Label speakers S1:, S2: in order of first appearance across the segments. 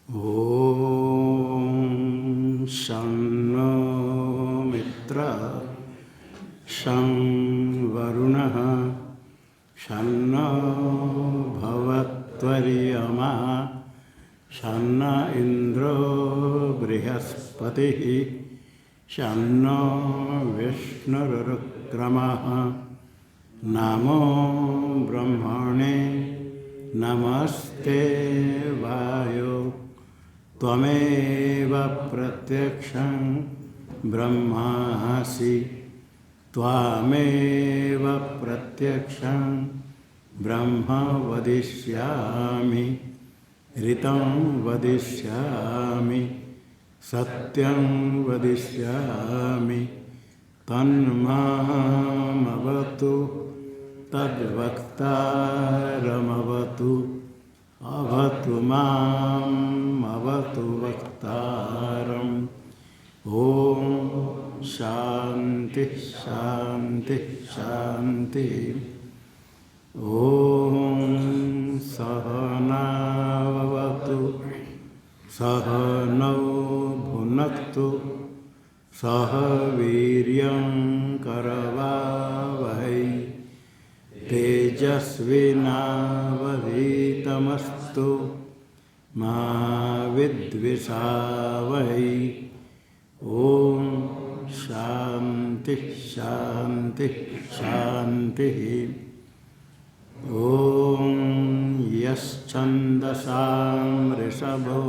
S1: ॐ शं नो मित्रः शं वरुणः शं नो भवत्वर्यमा शं न इन्द्रो बृहस्पतिः शं नो विष्णुरुक्रमः नमो ब्रह्मणे नमस्ते वायो त्वमेव प्रत्यक्षं ब्रह्मासि त्वामेव प्रत्यक्षं ब्रह्म वदिष्यामि ऋतं वदिष्यामि सत्यं वदिष्यामि तन्मामवतु तद्वक्तारमवतु अवतु माम् अवतु वक्तारम्। ॐ शान्ति शान्ति शान्ति। ॐ सहनावतु सहनौ भुनक्तु सह वीर्यं करवावहै तेजस्विनावधीतमस्तु मा विद्विषावहै। ॐ शान्ति शान्ति शान्तिः। ॐ यश्छन्दसां ऋषभो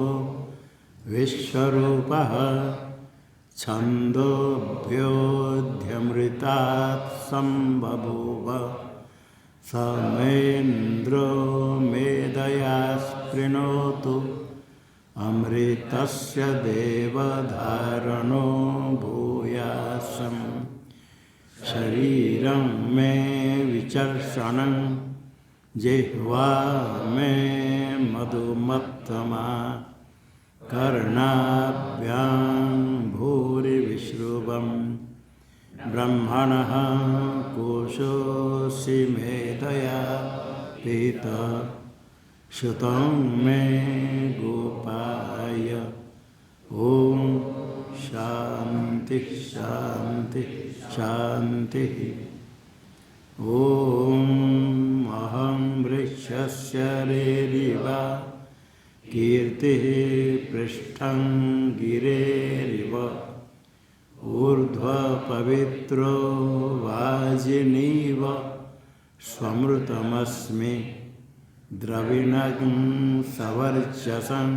S1: विश्वरूपः छन्दोभ्योऽध्यमृतात् सम्बभूव समेन्द्रो मेधया स्पृणोतु अमृतस्य देवधारणो भूयासम्। शरीरं मे विचर्षणं जिह्वा मे मधुमत्तमा कर्णाभ्यां भूरिविश्रुवं ब्रह्मणः कोशोऽसि मेधया पीतः श्रुतं मे गोपाय। ॐ शान्ति शान्ति शान्तिः। ॐ अहं वृक्षस्य रेरिव कीर्तिः पृष्ठं गिरेरिव ऊर्ध्वपवित्रो वाजिनीव स्वमृतमस्मि द्रविणं सवर्चसं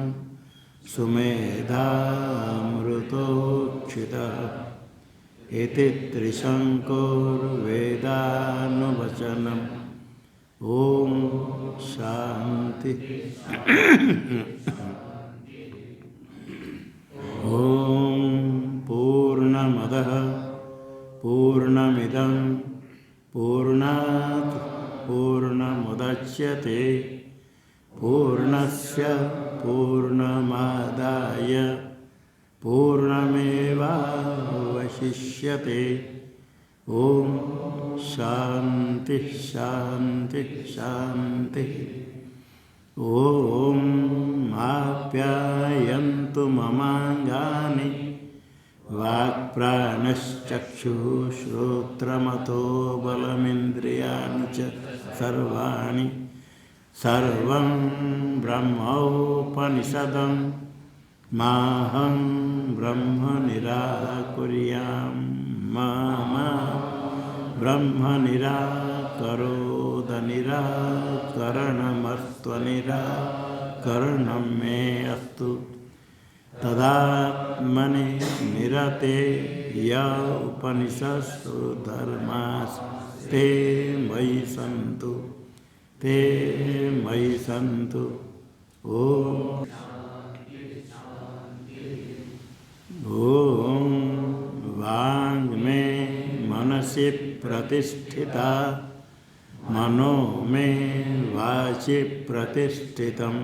S1: सुमेधामृतोक्षितः इति त्रिशङ्कुर्वेदानुवचनम्। ॐ शान्ति ॐ पूर्णमदः पूर्णमिदं पूर्णात् पूर्णमुदच्यते पूर्णस्य पूर्णमादाय पूर्णमेवावशिष्यते। ॐ शान्ति शान्ति शान्ति। ॐ आप्यायन्तु ममाङ्गानि वाक्प्राणश्चक्षुः श्रोत्रमतो बलमिन्द्रियाणि च सर्वाणि सर्वं ब्रह्मोपनिषदं माहं ब्रह्म निराकुर्यां मा ब्रह्म निराकरोद निराकरणमस्त्वनिराकरणं मे अस्तु। तदात्मनि निरते य उपनिषत्सु धर्मास्ते मयि सन्तु ते मयि सन्तु। ॐ वाङ् मे मनसि प्रतिष्ठिता मनो मे वाचि प्रतिष्ठितम्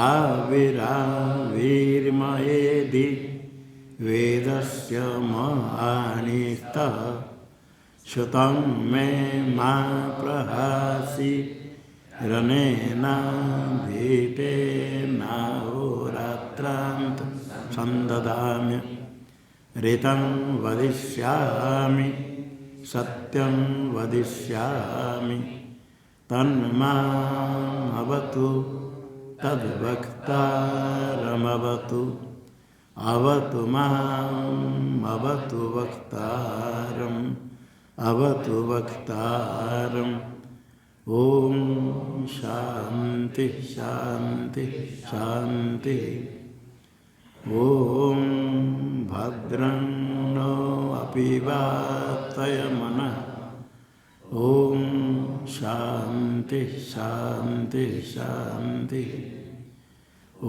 S1: आविराविर्मयेधि वेदस्य महानिस्तः श्रुतं मे मा प्रहासि रनेना भीतेनाहो संददाम्य ऋतं वदिष्यामि सत्यं वदिष्यामि तन्मामवतु तद्वक्तारमवतु अवतु माम् अवतु वक्तारम् अवतु वक्तारम्। ओम शांति शांति शांति। ओम भद्रं नो अपि वातयमनः। ओम शांति शांति शांति।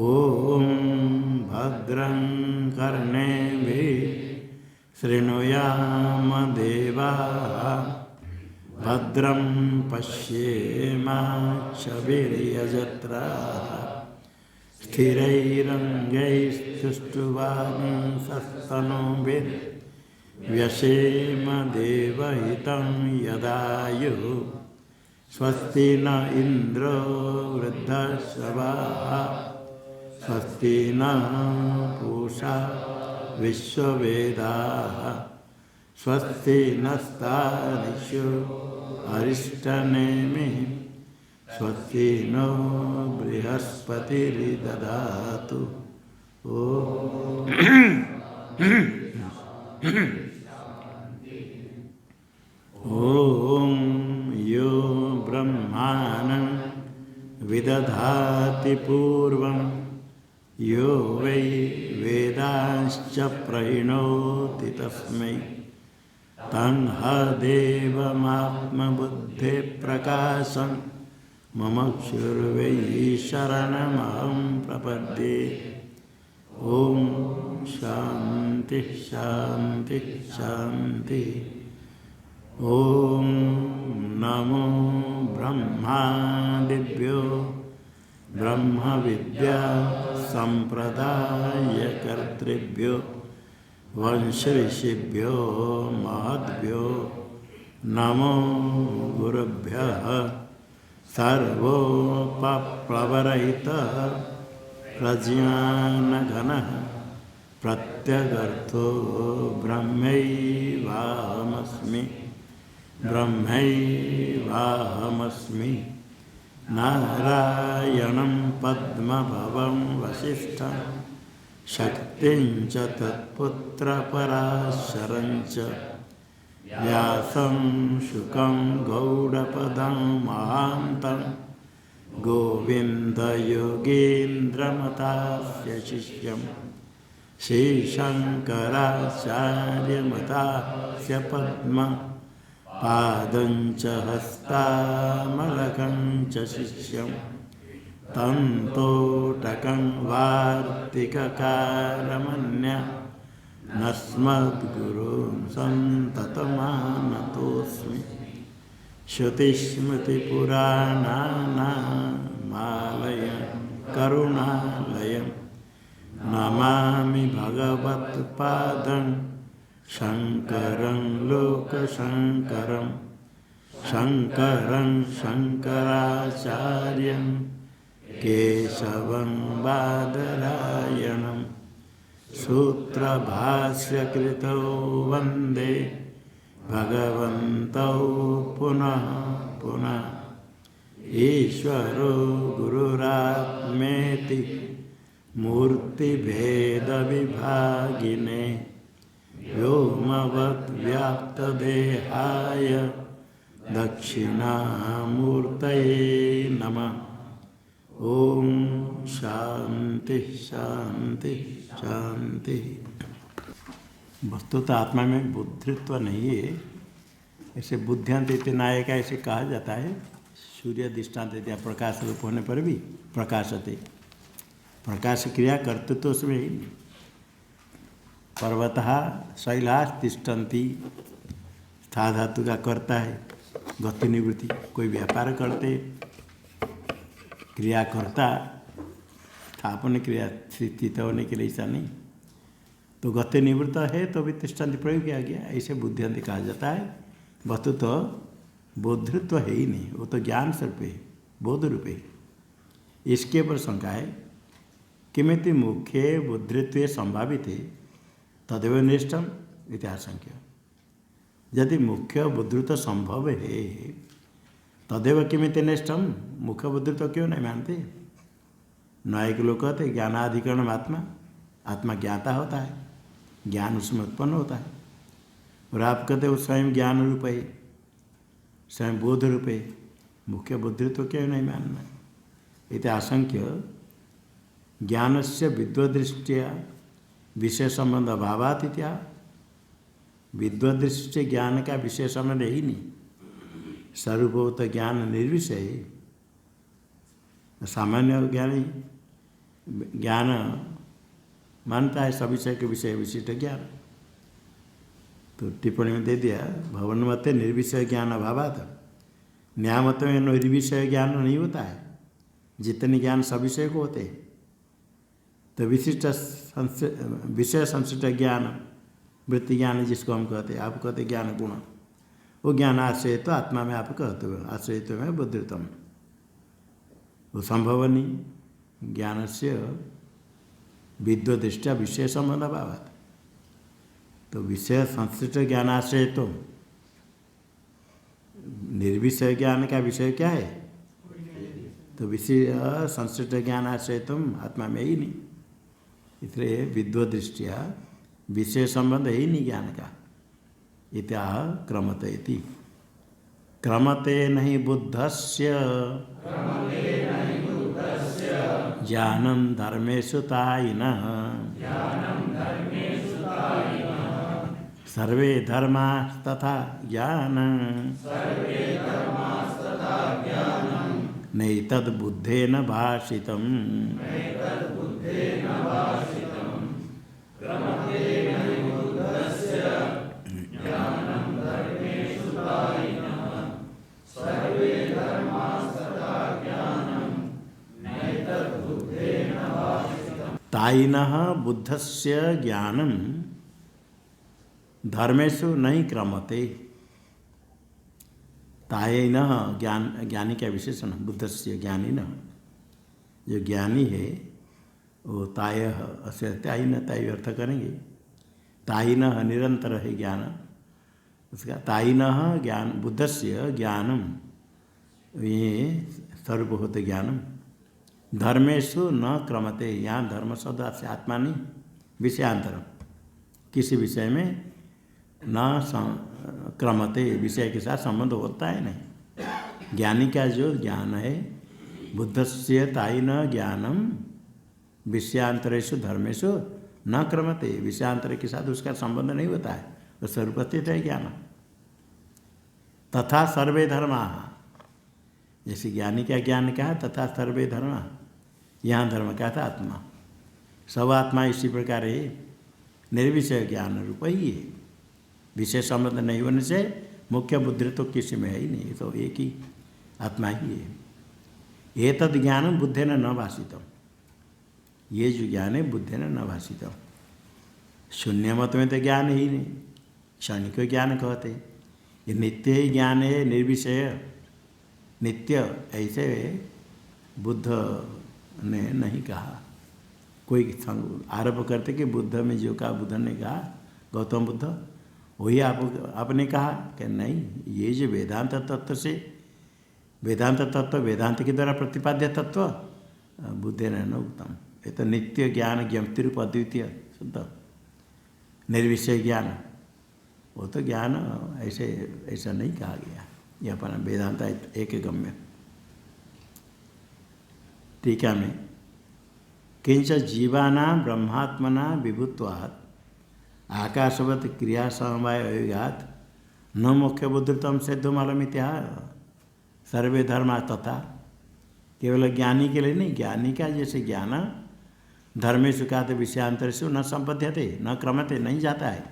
S1: ओम भद्रं कर्णेभिः शृणुयाम देवाः भद्रं पश्येमाक्षभिर्यजत्राः स्थिरैरङ्गैस्तुष्टुवांसस्तनूभिर्व्यसेम देवहितं यदायुः। स्वस्ति न इन्द्रो वृद्धश्रवाः स्वस्ति न पूषा विश्ववेदाः स्वस्ति नस्तारिषु अरिष्टनेमिः स्वस्ति नो बृहस्पतिर्दधातु। ओम यो ब्रह्माणं विदधाति पूर्वं यो वै वेदांश्च प्रणोति तस्मै तन्ह देवमात्मबुद्धिप्रकाशं ममक्षुर्वै शरणमहं प्रपद्ये। ओम शांति शांति शांति। ओम नमो ब्रह्मादिभ्यो ब्रह्म विद्या संप्रदायकर्तृभ्यो वंश ऋषिभ्यो महद्भ्यो नमो गुरुभ्यः। सर्वोपप्लवरहितः प्रज्ञानघनः प्रत्यगर्थो ब्रह्मैवाहमस्मि ब्रह्मैवाहमस्मि। नारायणं पद्मभवं वसिष्ठं शक्तिं च तत्पुत्रपराशरं च व्यासं शुकं गौडपदं महान्तं गोविन्दयोगीन्द्रमतास्य शिष्यं श्रीशङ्कराचार्यमतास्य पद्मं पादं च हस्तामलकं च शिष्यं तन्तोटकं वार्तिककारमन्य नस्मद्गुरून् सन्ततमानतोऽस्मि। श्रुतिस्मृतिपुराणानामालयं करुणालयं नमामि भगवत्पादं शङ्करं लोकशङ्करं शङ्करं शङ्कराचार्यं केशवं बादरायणं सूत्रभाष्यकृतौ वन्दे भगवन्तौ पुनः पुनः। ईश्वरो गुरुरात्मेति मूर्तिभेदविभागिने व्योमवद्व्याप्तदेहाय दक्षिणामूर्तये नमः। ओम शांति शांति शांति। वस्तुतः आत्मा में बुद्धित्व नहीं है, ऐसे बुद्धियंत इतनाय का ऐसे कहा जाता है। सूर्य दृष्टांत दिया प्रकाश रूप होने पर भी प्रकाशते, प्रकाश क्रिया करते तो उसमें ही नहीं। पर्वतः शैलाश तिष्ठन्ति, स्था धातु का करता है गति निवृत्ति। कोई व्यापार करते क्रिया करता स्थापन क्रिया स्थित होने के लिए ऐसा नहीं, तो गति निवृत्त है तो भी तिष्ठन्ति प्रयोग किया गया। ऐसे बुद्धियंत कहा जाता है। वस्तु तो बोधृत्व है ही नहीं, वो तो ज्ञान स्वरूप है, बोध रूप है। इसके ऊपर शंका है किमिति मुख्ये बुद्धित्वे संभाविते तदेव निष्ठम इति आशंक्य। यदि मुख्य बुद्धित्व संभव है तदेव किमिति निष्ठम, मुख्य बुद्धित्व क्यों नहीं मानते? न्यायिक लोग कहते ज्ञानाधिकरण आत्मा, आत्मा ज्ञाता होता है, ज्ञान उसमें उत्पन्न होता है। और आप कहते वो स्वयं ज्ञान रूप है, स्वयं बोध रूप है, मुख्य बुद्धित्व क्यों नहीं मानना? इति आशंक्य ज्ञान से विद्वदृष्टिया विषय संबंध अभावात इत्या। विद्वदृष्टि ज्ञान का विषय संबंध ही नहीं, सर्वभूत ज्ञान निर्विषय। सामान्य ज्ञानी ज्ञान मानता है सविषय के विषय विशिष्ट ज्ञान। तो टिप्पणी में दे दिया भवन मत निर्विषय ज्ञान अभावात, न्याय मत में निर्विषय ज्ञान नहीं होता है, जितने ज्ञान सविषय को होते हैं। तो विशिष्ट विषय संश्लिष्ट ज्ञान वृत्ति ज्ञान जिसको हम कहते हैं, आप कहते ज्ञान गुण, वो ज्ञान आश्रय तो आत्मा में आप कहते हो, आश्रय तो में बुद्धितम, वो संभव नहीं। ज्ञान से विद्वदृष्टि विषय संबंध अभाव, तो विषय संश्लिष्ट ज्ञानाश्रय तो निर्विषय ज्ञान का विषय क्या है? तो विषय संश्लिष्ट ज्ञानाश्रय तुम आत्मा में ही नहीं, इसलिए विद्वदृष्टिया विषय संबंध ही नहीं ज्ञान का। इत्या क्रमते इति। क्रमते नहीं बुद्धस्य ज्ञानं धर्मेषु तायिनः सर्वे धर्मास्तथा ज्ञानं नैतद्बुद्धेन भाषितम्। तायिनः बुद्धस्य ज्ञानं धर्मेषु नहीं क्रमते। तायिनः ज्ञानी का विशेषण, बुद्धस्य ज्ञानिनः, जो ज्ञानी है वो तायः अस्य तायिनः, तायि अर्थ करेंगे। तायिनः निरंतर है ज्ञान उसका, तायिनः ज्ञान बुद्धस्य ज्ञानम, ये सर्वभूत ज्ञानम धर्मेषु न क्रमते। यहाँ धर्म शब्द से आत्मा नहीं, विषयांतर, किसी विषय में न क्रमते, विषय के साथ संबंध होता है नहीं। ज्ञानी का जो ज्ञान है, बुद्धस्य तायिन ज्ञानम विषयांतरेषु धर्मेषु न क्रमते, विषयांतर के साथ उसका संबंध नहीं होता है, वो सर्वोपस्थित है ज्ञान। तथा सर्वे धर्मा, जैसे ज्ञानी का ज्ञान क्या है, तथा सर्वे धर्मा, यहाँ धर्म क्या था? आत्मा, सब आत्मा इसी प्रकार है, निर्विषय ज्ञान रूप ही है। विषय संबंध नहीं होने से मुख्य बुद्धि तो किसी में है ही नहीं, तो एक ही आत्मा ही है। एतद् ज्ञानम बुद्धेन न भाषितम, ये जो ज्ञान है बुद्धेन न भाषितम। शून्य मत में तो ज्ञान ही नहीं, क्षणिक ज्ञान कहते। ये नित्य ही ज्ञान है, निर्विषय नित्य, ऐसे बुद्ध ने नहीं कहा। कोई आरोप करते कि बुद्ध में जो कहा, बुद्ध ने कहा, गौतम बुद्ध, वही आपने कहा कि नहीं, ये जो वेदांत तत्व से, वेदांत तत्व वेदांत के द्वारा प्रतिपाद्य तत्व बुद्धेन न उक्तम। ये तो नित्य ज्ञान ज्ञप्ति रूप अद्वितीय शुद्ध निर्विषय ज्ञान, वो तो ज्ञान ऐसे ऐसा नहीं कहा गया। ये अपना वेदांत एक गम्य। टीका में किंच जीवाना ब्रह्मात्मना विभुत्वात् आकाशवत क्रिया समवाय अयोगात न मुख्य बुद्धित्वम सिद्धमलमित्या सर्वे धर्मा तथा। केवल ज्ञानी के लिए नहीं, ज्ञानी का जैसे ज्ञान धर्मेषु का तो विषयांतरेषु न संपद्यते न क्रमते, नहीं जाता है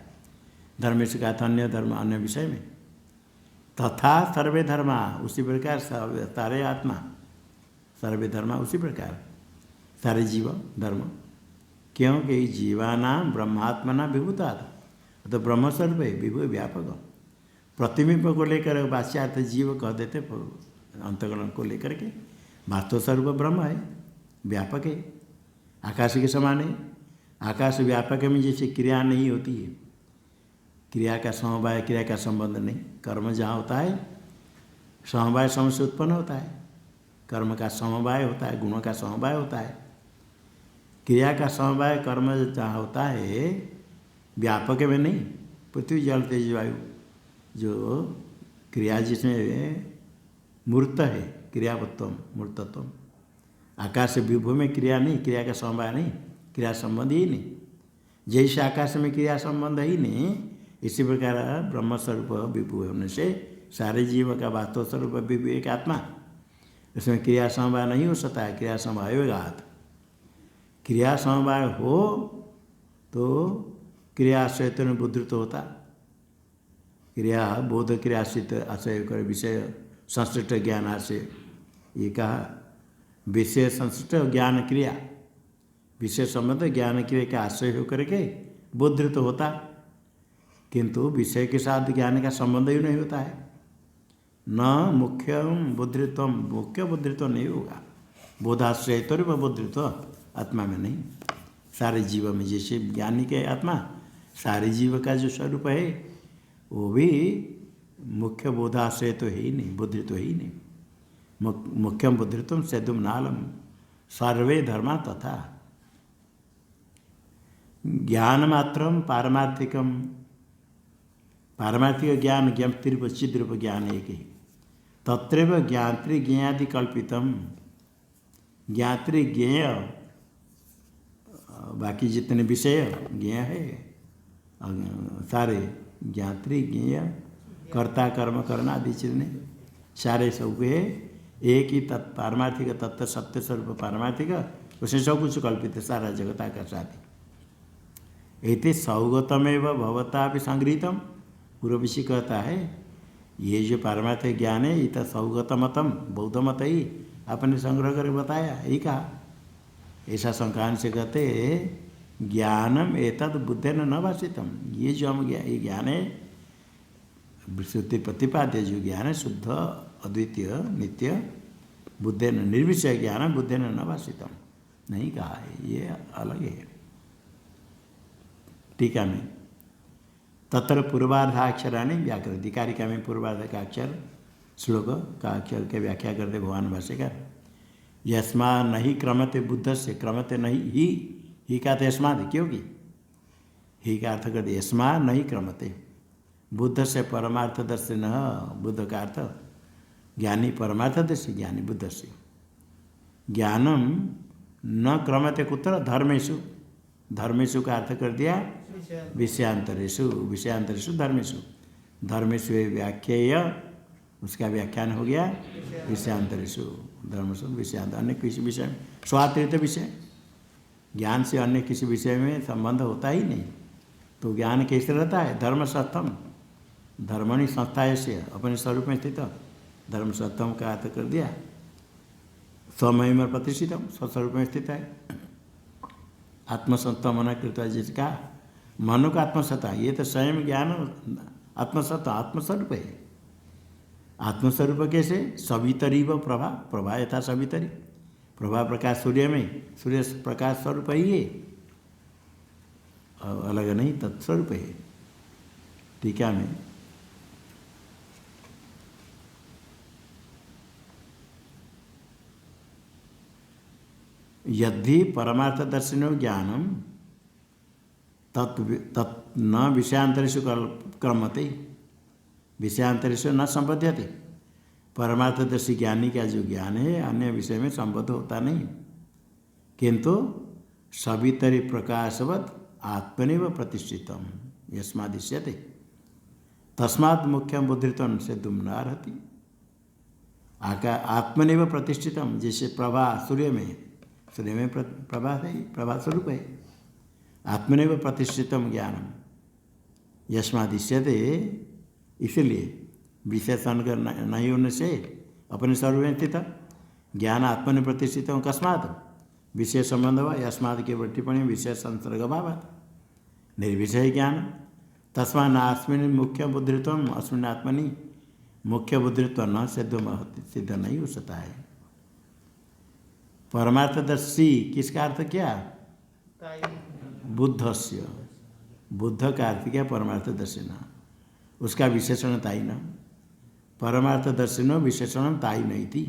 S1: धर्मेषु का अन्य धर्म अन्य विषय में। तथा सर्वे धर्मा, उसी प्रकार सारे आत्मा सर्वे धर्मा, उसी प्रकार सारे जीव धर्म, क्योंकि जीवानाम ब्रह्मात्मना विभुतात्, तो ब्रह्मस्वरूप है, विभु व्यापक। प्रतिबिंब को लेकर वाच्यार्थ जीव कह देते अंतःकरण को लेकर के, वास्तव स्वरूप ब्रह्म है, व्यापक है। आकाश के समान है। आकाश व्यापक में जैसे क्रिया नहीं होती है, क्रिया का समवाय, क्रिया का संबंध नहीं। कर्म जहाँ होता है समवाय समय से उत्पन्न होता है, कर्म का समवाय होता है, गुणों का समवाय होता है। क्रिया का समवाय कर्म जहाँ होता है व्यापक में नहीं, पृथ्वी जल तेज वायु जो क्रिया जिसमें मूर्त है, क्रियावत्तम मूर्तत्व। आकाश विभू में क्रिया नहीं, क्रिया का समवाय नहीं, क्रिया संबंध ही नहीं। जैसे आकाश में क्रिया संबंध ही नहीं, इसी प्रकार ब्रह्म स्वरूप विभू होने से सारे जीव का वास्तव स्वरूप विभू एक आत्मा, इसमें क्रिया समवाय नहीं हो सकता है। क्रिया समवाय होगा, क्रिया समवाय हो तो क्रिया आश्रय बुद्धित्व होता। क्रिया बोध क्रिया आश्रित आश्रय कर विषय संश्लिष्ट ज्ञान आश्रय, ये कहा विषय संश्लिष्ट ज्ञान क्रिया, विषय संबंध ज्ञान क्रिया का आश्रय होकर के बुद्धित्व होता, किंतु विषय के साथ ज्ञान का संबंध ही नहीं होता है। न मुख्यम बुद्धित्व, मुख्य बुद्धित्व नहीं होगा। बोधाश्रय तो व बुद्धित्व आत्मा में नहीं। सारे जीव में जैसे ज्ञानी के आत्मा, सारे जीव का जो स्वरूप है वो भी मुख्य बोधाश्रय तो है ही नहीं, बुद्धित्व ही नहीं। मुख्यम बुद्धित्व सेदुम नालम सर्वे धर्मा तथा ज्ञान मात्रम पारमार्थिकम, पारमार्थिक ज्ञान ज्ञप्तिरूप चिद्रूप ज्ञान एक ही। तत्रैव ज्ञात्री ज्ञेयादि कल्पितम, ज्ञात्री ज्ञेय बाकी जितने विषय ज्ञेय है सारे, ज्ञात्री ज्ञेय कर्ता कर्म करना आदि चीज़ सारे सब है एक ही पारमार्थिक तत्व सत्य स्वरूप पारमार्थिक, उसमें सब कुछ कल्पित है, सारा जगता का साथी। एते सौगतमेव भवता भी संगृहीतम, पूर्व ऋषि कहता है ये जो पारमार्थिक ज्ञान है ये तो सौगत मतम बौद्ध मत ही आपने संग्रह करके बताया, यही कहा। ऐसा संक्रांत से कहते ज्ञानम एतद बुद्धेन न भाषितम, ये जो हम ये ज्ञान है श्रुति प्रतिपाद्य जो ज्ञान है शुद्ध अद्वितीय नित्य बुद्धेन निर्विषय ज्ञान बुद्धेन न भाषितम नहीं कहा है, ये अलग है। टीका में तत्र पूर्वार्धाक्षराणि व्याकृत, दिकारिका में पूर्वार्ध का अक्षर श्लोक का अक्षर के व्याख्या करते भगवान भाष्यकार। यस्मा नहीं क्रमते बुद्ध से, क्रमते नहीं ही का यस्माद, क्योंकि ही का अर्थ करते यस्मा नहीं क्रमते, बुद्ध से परमार्थ दर्शन, बुद्ध का अर्थ ज्ञानी परमार्थ दर्शी, ज्ञानी बुद्ध से। ज्ञानम न क्रमते कुत्र धर्मेशु, धर्मेशु का अर्थ कर दिया विषयांतरेशु, विषयांतरेशु धर्मेशु, धर्मेशु व्याख्येय उसका व्याख्यान हो गया विषयांतरेशु, धर्मशु विषयांतर अन्य किसी विषय में स्वातिरिक्त विषय, ज्ञान से अन्य किसी विषय में संबंध होता ही नहीं। तो ज्ञान कैसे रहता है? धर्म सत्यम, धर्मणि संस्था से अपने स्वरूप में स्थित, धर्म सत्यम का अर्थ कर दिया स्वमहिम प्रतिष्ठितम, स्वस्वरूप में स्थित है। आत्मसत्ता मना कृत जिसका मनो का आत्मसत्ता, ये तो स्वयं ज्ञान आत्मसत्ता आत्मस्वरूप है। आत्मस्वरूप कैसे? सवितरी व प्रभा, प्रभा यथा सवितरी, प्रभा प्रकाश सूर्य में, सूर्य प्रकाश स्वरूप ही है, अलग नहीं तत्स्वरूप है। टीका में यदि परमार्थ दर्शिनो ज्ञानम तत् न विषयांतरेषु क्रमते, विषयांतरेषु न संबध्यते। परमार्थदर्शी ज्ञानी का जो ज्ञान है अन्य विषय में संबद्ध होता नहीं, किंतु सवितरी प्रकाशवत् आत्मनिव प्रतिष्ठितम यस्मादिश्यते तस्मात् मुख्यम बुद्धित्वं सिद्धुम न अर्हति। आत्मनिव प्रतिष्ठितम, जैसे प्रभा सूर्य में, सूर्य में प्रभा है, प्रभा स्वरूप है। आत्मनिव प्रतिष्ठितम ज्ञानम यस्मादिश्यते, इसलिए विशेषण नहीं होने से अपने स्वरूप में स्थित ज्ञान आत्मनि प्रतिष्ठित अकस्मात विशेष संबंध हुआ, यस्माद के टिप्पणी विशेष संसर्ग भाव निर्विषय ज्ञान तस्मा नास्मिन मुख्य बुद्धित्व अस्मिन आत्मनि मुख्य बुद्धित्व न सिद्ध नहीं हो सकता है। परमार्थदर्शी किसका अर्थ क्या? बुद्धस्य, बुद्ध का अर्थ क्या? परमार्थदर्शिन, उसका विशेषण ताई न, परमार्थदर्शिनो विशेषण ताई नहीं थी,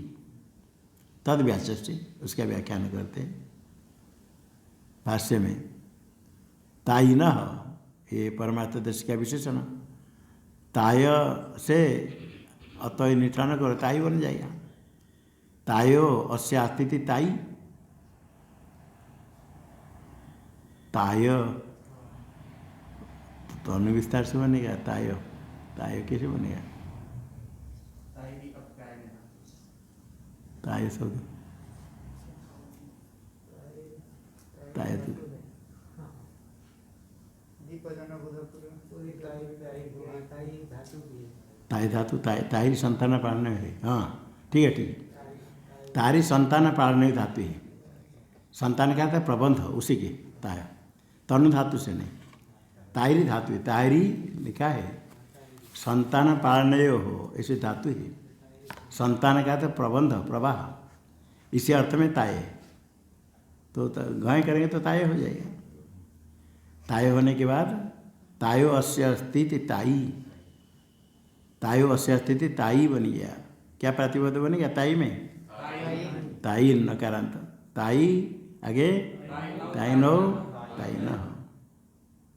S1: तद व्याचष्टि, उसका व्याख्यान करते भाष्य में। ताई न, ये परमार्थदर्शी का विशेषण, ताय से अतः निठान करो, ताई बन जाएगा। तायो अस्य आस्थिति ताई, ताय तो अनुविस्तार से बनेगा। ताय, ताय कैसे बनेगा? ताय शब्द, ताय तो ताई धातु, ताई संतान पालने है। हाँ ठीक है, ठीक है। तारी संतान पालने धातु है। संतान क्या था? प्रबंध, उसी के ताय, तनु धातु से नहीं, तायरी धातु है। तायरी लिखा है, संतान पालने हो, ऐसे धातु है। संतान क्या था? प्रबंध, प्रवाह, इसी अर्थ में ताय है। तो गाय करेंगे तो ताय हो जाएगा। ताय होने के बाद तायो अस्य स्थिति ताई, तायो अस्य स्थिति ताई बन गया। क्या प्रतिपद बन गया? ताई में ताई नकारांत, ताई आगे ताई नो, ताई न हो।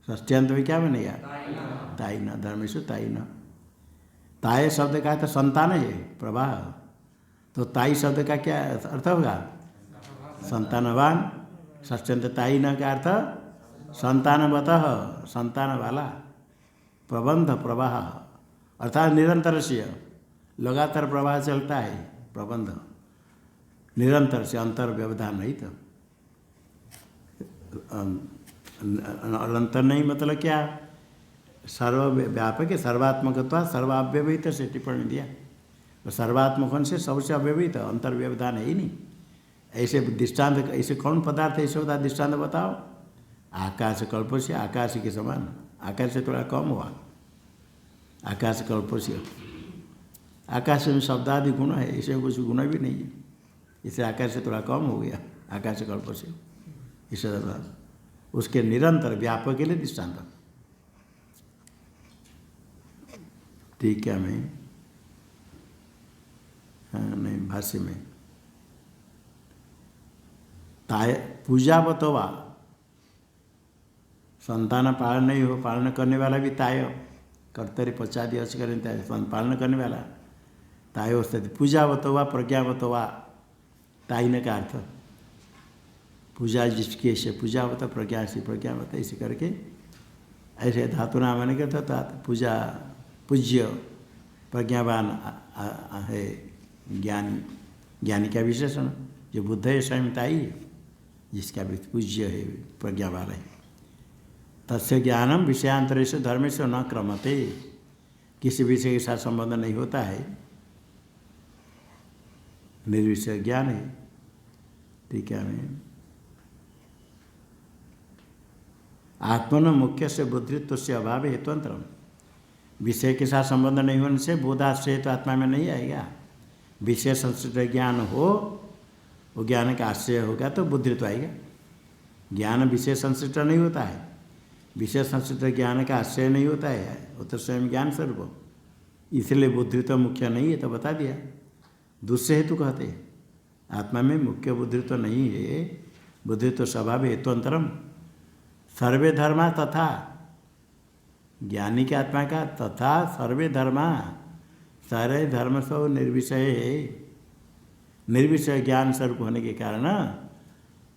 S1: षष्ठ्यंत में क्या बनेगा? ताई न, धर्मेशु ताई न। ताय शब्द का तो संतान है, प्रवाह, तो ताई शब्द का क्या अर्थ होगा? संतानवान। षष्ठ्यंत ताई न का अर्थ संतानवतः, संतान वाला, प्रबंध, प्रवाह, अर्थात निरंतर से, लगातार प्रवाह चलता है, प्रबंध निरंतर से, अंतर व्यवधान नहीं। तो अंतर नहीं मतलब क्या? सर्वव्यापक है, सर्वात्मकत्व, सर्वाव्यवहित से टिप्पणी दिया। तो सर्वात्मक से सबसे अव्यवहित, अंतर व्यवधान है ही नहीं। ऐसे दृष्टांत, ऐसे कौन पदार्थ ऐसे होता है? दृष्टांत बताओ। आकाश कल्प से, आकाश के समान, आकाश से थोड़ा कम हुआ, आकाश कल्प से। आकाश में शब्दादि गुण है, इसे कुछ गुण भी नहीं है, इसे आकाश से थोड़ा कम हो गया, आकाश कल्प से। इस उसके निरंतर व्यापक के लिए दृष्टांत। ठीक है, मैं हाँ नहीं, भाष्य में ताय पूजावतवा, संतान पालन नहीं हो, पालन करने वाला भी ताय, कर्तरी पश्चादि अच करें, पालन करने वाला ताय हो स्थिति। पूजावतवा, प्रज्ञावतवा, ताइन का अर्थ पूजा जिसके से पूजावत, प्रज्ञा से प्रज्ञावत, ऐसे करके ऐसे धातु नाम आने का था। पूजा पूज्य, प्रज्ञावान है, ज्ञानी, ज्ञानी का विशेषण जो बुद्ध है स्वयं ताई है, जिसका भी पूज्य है, प्रज्ञावान है। तस्य ज्ञानम विषयांतर से धर्म से न क्रमते, किसी विषय के साथ संबंध नहीं होता है, निर्विषय ज्ञान है। ठीक है, मैं आत्मन मुख्य से बुद्धित्व से अभाव हेतुअंतर, विषय के साथ संबंध नहीं होने से बोधाश्रय तो आत्मा में नहीं आएगा। विषय संश्रित ज्ञान हो, वो ज्ञान का आश्रय होगा तो बुद्धित्व आएगा। ज्ञान विषय संश्रित नहीं होता है, विषय संश्रित ज्ञान का आश्रय नहीं होता है, वो तो स्वयं ज्ञान स्वरूप, इसलिए बुद्धित्व मुख्य नहीं है, तो बता दिया। दूसरे हेतु कहते हैं आत्मा में मुख्य बुद्धित्व नहीं है, बुद्धित्व स्वभाव हेतुअंतरम सर्वे धर्मा तथा, ज्ञानी के आत्मा का तथा सर्वे धर्मा, सारे धर्म सब निर्विषय है, निर्विषय ज्ञान स्वरूप होने के कारण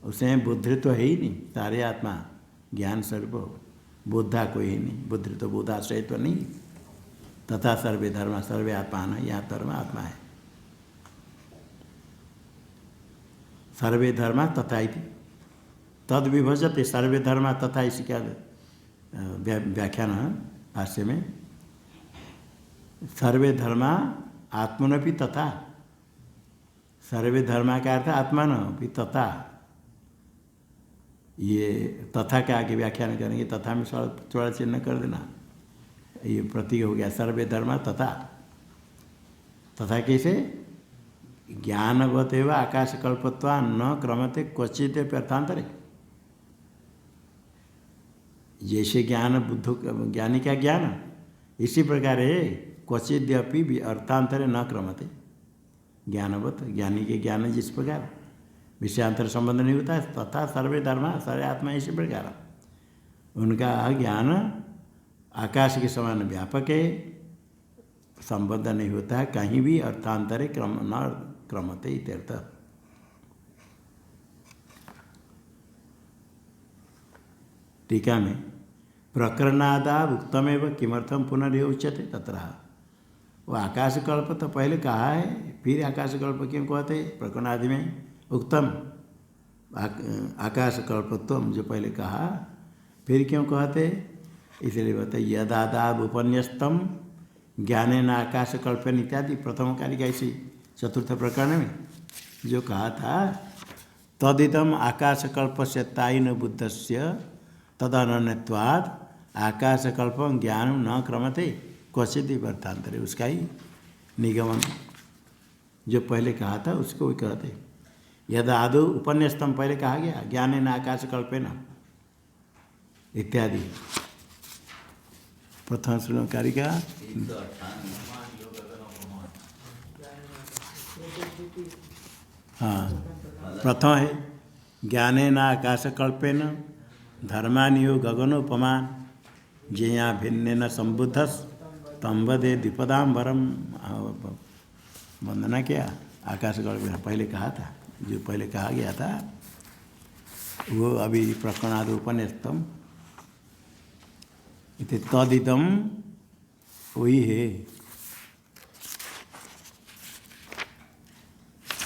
S1: उसे बुद्धित्व है ही नहीं। सारे आत्मा ज्ञान स्वरूप, बुद्धा कोई ही नहीं, बुद्धित्व बुद्धाश्रय तो नहीं। तथा सर्वे धर्म, सर्वे आत्मा न, यहाँ धर्म आत्मा है। सर्वे धर्मा तथा इति तद विभजते, सर्वे धर्मा तथा, इसी क्या व्याख्यान भाष्य में, सर्वे धर्मा आत्मनपि तथा, सर्वे धर्मा का अर्थ आत्मा न भी तथा, ये तथा के आगे व्याख्यान करेंगे, तथा में थोड़ा चिन्ह कर देना, ये प्रतीक हो गया सर्वे धर्मा तथा। तथा कैसे? ज्ञानवत एवं आकाशकल्पत्वा न क्रमते क्वचित अर्थांतरे, जैसे ज्ञान बुद्ध ज्ञानी का ज्ञान इसी प्रकार है। क्वचिद्यपि भी अर्थांतरे न क्रमते। ज्ञानवत ज्ञानी के ज्ञान जिस प्रकार विषयांतर संबंध नहीं होता है, तथा सर्वे धर्म सर्वे आत्मा इसी प्रकार उनका ज्ञान आकाश के समान व्यापक है, संबंध नहीं होता है कहीं भी अर्थांतरे क्रम न क्रमते इत्यर्थ। टीका में प्रकरणादा उक्तमेव किमर्थम पुनर्यो उच्यते तत्र। वो आकाश कल्प तो पहले कहा है, फिर आकाश कल्प क्यों कहते? प्रकरणादि में उक्तम आकाश कल्पत्वम जो पहले कहा फिर क्यों कहते? इसलिए बताए यदादा उपन्यस्तम ज्ञानेन आकाश कल्पन इत्यादि प्रथम कारिका इसी चतुर्थ प्रकरण में जो कहा था तदिदम आकाश कल्प से ताइन बुद्धस्य तदनन्यत्वात् आकाशकल्पम ज्ञान न क्रमते क्वचित अर्थांतरे, उसका ही निगमन जो पहले कहा था उसको भी कहते। यद आदो उपन्यास्तम पहले कहा गया ज्ञानेन आकाशकल्पेन इत्यादि प्रथम श्लोकारी का हाँ प्रथम है ज्ञानेन आकाशकल्पेन धर्मानियो गगनोपमान जया भिन्नेन संबुद्धस तंबदे द्विपदाम्बरम। वंदना किया आकाश कल्पेन पहले कहा था, जो पहले कहा गया था वो अभी प्रकरणादि उपन्यस्तम इति तदिदम वही है।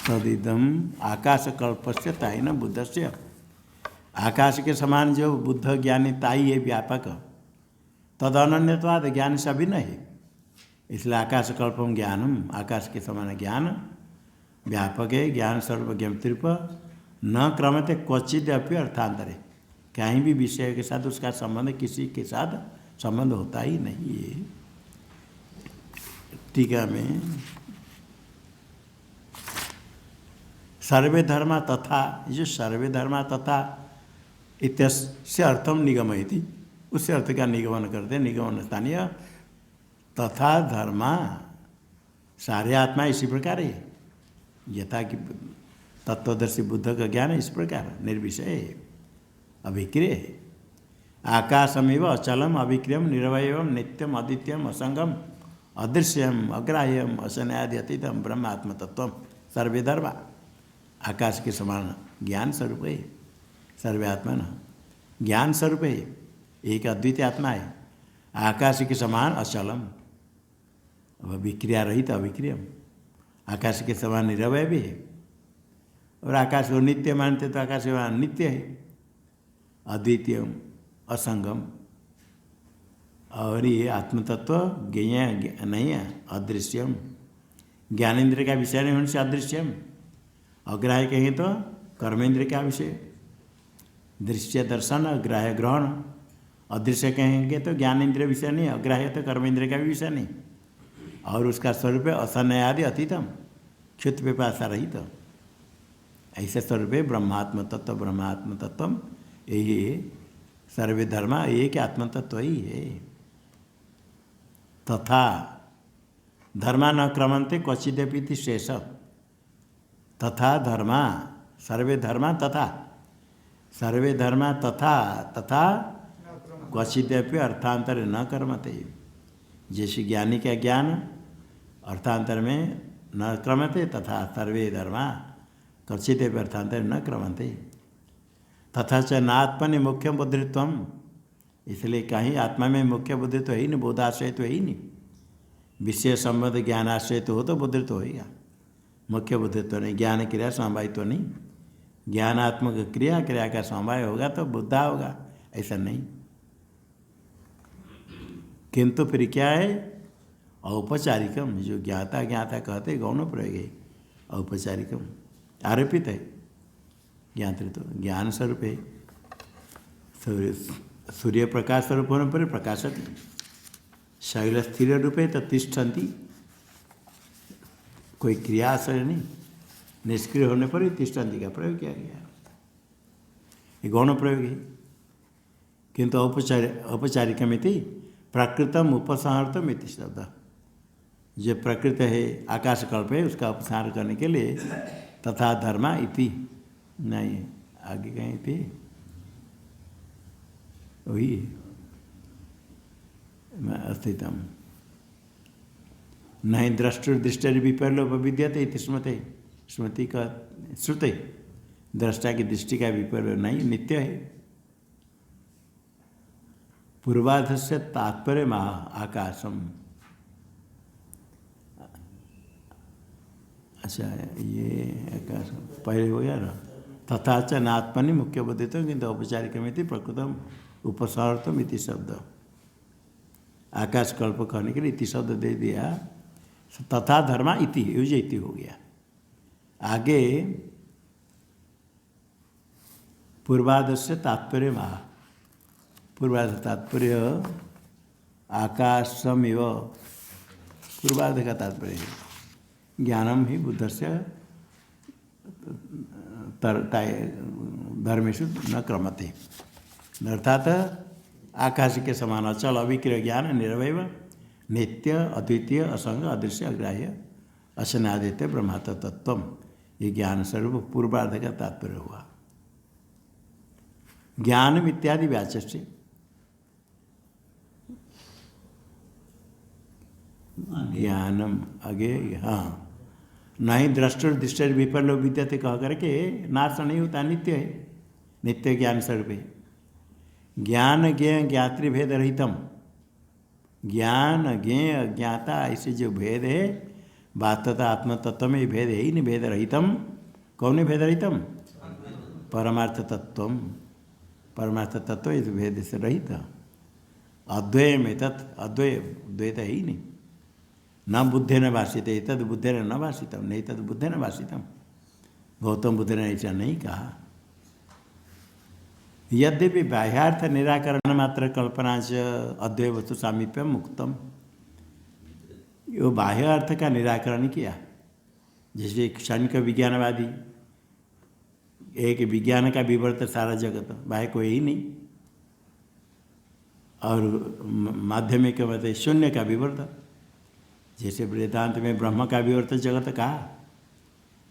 S1: तदिदम आकाशकल्पस्य ताईन बुद्धस्य, आकाश के समान जो बुद्ध ज्ञानी ताई है व्यापक, तद अनन्यत्वाद ज्ञान से अभिन्न है, इसलिए आकाशकल्पम ज्ञानम आकाश के समान ज्ञान व्यापक है, ज्ञान सर्वज्ञ त्रिप न क्रमते क्वचित अपि अर्थांतरे, कहीं भी विषय के साथ उसका संबंध किसी के साथ संबंध होता ही नहीं है। टीका में सर्वे धर्मा तथा, जो सर्वे धर्मा तथा इत्यस्य अर्थम निगमयति, उससे अर्थ का निगमन करते, निगमन स्थानीय तथा धर्मा सारे आत्मा इसी प्रकार है, यथा कि तत्वदर्शी बुद्ध का ज्ञान इस प्रकार निर्विषय अभिक्रिय है। आकाशमेव अचलम अभिक्रियम निरवयम नित्यम अद्वितीयम असंगम अदृश्यम अग्राह्यम असन्यादि अतीतम ब्रह्मात्म तत्व सर्वे धर्मा, आकाश के समान ज्ञान स्वरूप है, सर्वे आत्मा न ज्ञान स्वरूप है, एक अद्वितीय आत्मा है, आकाश के समान अचलम विक्रिया रहित अविक्रियम, आकाश के समान निरवय भी है, और आकाश को नित्य मानते तो आकाश के समान नित्य है, अद्वितीयम असंगम, और ये आत्मतत्व ज्ञेय नहीं है, अदृश्यम, ज्ञानेन्द्र का विषय नहीं होने से अदृश्यम, अग्राह्य कहें तो कर्मेंद्र का विषय, दृश्य दर्शन ग्राह्य ग्रहण, अदृश्य कहेंगे तो ज्ञानेन्द्र विषय नहीं, अग्राह्य तो कर्मेंद्र का भी विषय नहीं, और उसका स्वरूप असन्यादि अतीतम क्षुत पिपासा रहित, तो ऐसे स्वरूप ब्रह्मात्म तत्व, ब्रह्मात्म तत्व यही है, सर्वे धर्मा एक आत्म तत्व ही है। तथा धर्मा न क्रमंते क्वचिदपि शेष, तथा धर्मा सर्वे धर्मा तथा सर्वे धर्मा तथा तथा क्वचिदपि अर्थांतर न कर्मते, जैसे ज्ञानी का ज्ञान अर्थांतर में न क्रमते तथा सर्वे धर्मा क्वचिदपि अर्थांतर न क्रमते। तथा च नात्मनि मुख्य बुद्धित्व, इसलिए कहीं आत्मा में मुख्य बुद्धित्व है ही नहीं, बोधाश्रय तो है ही नहीं, विषय संबंध ज्ञानाश्रय तो हो तो बुद्धित्व होगा, मुख्य बुद्धित्व नहीं, ज्ञान क्रिया समवाय तो नहीं, ज्ञानात्मक क्रिया क्रिया का समवाय होगा तो बुद्धा होगा, ऐसा नहीं। किंतु फिर क्या है, औपचारिकम, जो ज्ञाता ज्ञाता कहते गौण प्रयोग है, औपचारिकम आरोपित है, ज्ञातृत्व ज्ञान स्वरूप है, सूर्य प्रकाश स्वरूप होने पर प्रकाशक, शैल स्थिर रूप है तो तिष्ठन्ति, कोई क्रिया आश्रय नहीं, निष्क्रिय होने पर ही तिष्ठन्ति का प्रयोग किया गया, ये गौण प्रयोग है। किंतु औपचारिकमिति प्राकृतम उपसंहर्तम इति शब्द। जो प्रकृत है आकाश कल्प है उसका उपसंहार करने के लिए तथा धर्मा इति नहीं आगे कहीं थी वही अस्थितम नहीं द्रष्टुर्दृष्टि विपर्लोप विद्यते इति स्मृति। स्मृति का श्रुते दृष्टा की दृष्टि का विपर्लोप नहीं नित्य है। पूर्वाध से तात्पर्य महा आकाशम। अच्छा ये आकाश पहले हो गया ना। तथा च नात्मनि मुख्य बोधित किंतु औपचारिकमिति प्रकृतम उपसर्तम इति शब्द। आकाश कल्प करने के लिए इति शब्द दे दिया। तथा धर्मा इति युज इति हो गया। आगे पूर्वाध से तात्पर्य महा। पूर्वाध तात्पर्य आकाशमिव पूर्वाध का तात्पर्य है ज्ञानम ही बुद्ध से धर्मेशु न क्रमते। अर्थात आकाश के समान अचल अविक्रिय ज्ञान निरवय नित्य अद्वितीय असंग अदृश्य अग्राह्य असनादित्य ब्रह्मात्म तत्व ये ज्ञान स्वरूप पूर्वार्ध का तात्पर्य हुआ। ज्ञानम इत्यादि व्याचष्य ज्ञानम आगे हाँ नहीं द्रष्टुर दृष्टि विपर्लो विद्यते कह करके नाश नहीं होता नित्य है। नित्य ज्ञान स्वरूप है। ज्ञान ज्ञेय ज्ञातृ भेद रहितम। ज्ञान ज्ञेय अज्ञाता ऐसे जो भेद है वास्तवता आत्म तत्व में भेद है ही नहीं। भेद रहितम कौन है भेद रहितम परमार्थ तत्व। परमार्थ तत्व इस भेद से रहित अद्वय में तत् अद्वय द्वैत है ही नहीं। न बुद्धे न भाषित तद बुद्धे न भाषितम नहीं तद बुद्धे न भाषितम। गौतम बुद्ध ने ऐसा नहीं कहा। यद्यपि बाह्यार्थ निराकरण मात्र कल्पना से अद्वैत वस्तु सामीप्य मुक्तम। वो बाह्य अर्थ का निराकरण किया। जैसे क्षणिक विज्ञानवादी एक विज्ञान का विवर्त सारा जगत बाह्य कोई ही नहीं। और माध्यमिक मतलब शून्य का विवर्त। जैसे वेदांत में ब्रह्म का विवर्त जगत कहा।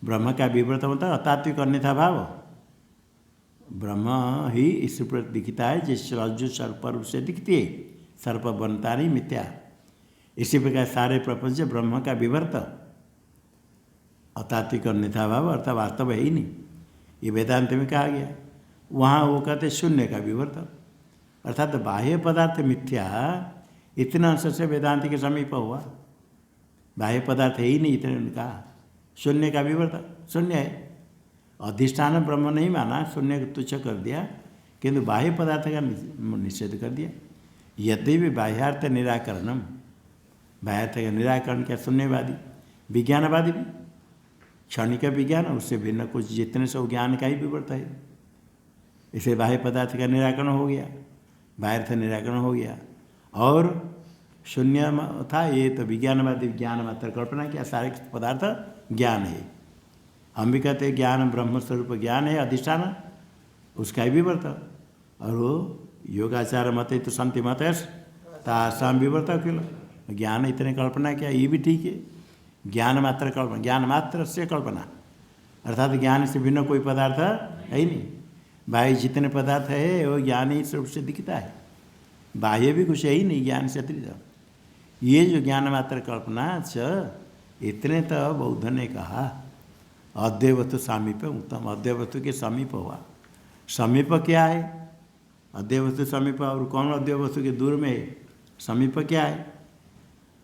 S1: ब्रह्म का विवर्त मतलब अतात्विक अन्यथा भाव। ब्रह्म ही इस पर दिखता है जिस रज्जु सर्प रूप से दिखती है। सर्प बनता नहीं मिथ्या। इसी प्रकार सारे प्रपंच ब्रह्म का विवर्त अतात्विक अन्यथा भाव अर्थात वास्तव है ही नहीं। ये वेदांत में कहा गया। वहाँ वो कहते शून्य का विवर्त अर्थात बाह्य पदार्थ मिथ्या। इतना अंश से वेदांत के समीप हुआ। बाह्य पदार्थ है ही नहीं इतने ने कहा। शून्य का विवर्त शून्य है। अधिष्ठान ब्रह्म नहीं माना शून्य को तुच्छ कर दिया किंतु बाह्य पदार्थ का निषेध कर दिया। यदि भी बाह्यार्थ निराकरणम बाह्यार्थ का निराकरण क्या शून्यवादी विज्ञानवादी भी क्षणिक विज्ञान उससे भिन्न कुछ जितने सब ज्ञान का ही विवर्त है। इसे बाह्य पदार्थ का निराकरण हो गया बाह्यार्थ निराकरण हो गया। और शून्य था ये तो विज्ञानवादी ज्ञान मात्र कल्पना किया। सारे पदार्थ ज्ञान है। हम भी कहते हैं ज्ञान ब्रह्म स्वरूप ज्ञान है अधिष्ठान उसका ही विवर्त। और वो योगाचार मत तो शांति मत है तासाम विवर्त अखिल। ज्ञान इतने कल्पना किया ये भी ठीक है। ज्ञान मात्र कल्पना ज्ञान मात्र से कल्पना अर्थात ज्ञान से भिन्न कोई पदार्थ है ही नहीं। बाह्य जितने पदार्थ है वो ज्ञान ही स्वरूप से दिखता है। बाह्य भी कुछ है ही नहीं ज्ञान से अतिरिक्त। ये जो ज्ञान मात्र कल्पना इतने तो बौद्ध ने कहा अद्वैत वस्तु सामीप्य उत्तम। अद्वैत वस्तु के समीप हुआ। समीप क्या है अद्वैत वस्तु समीप और कौन अद्वैत वस्तु के दूर में है। समीप क्या है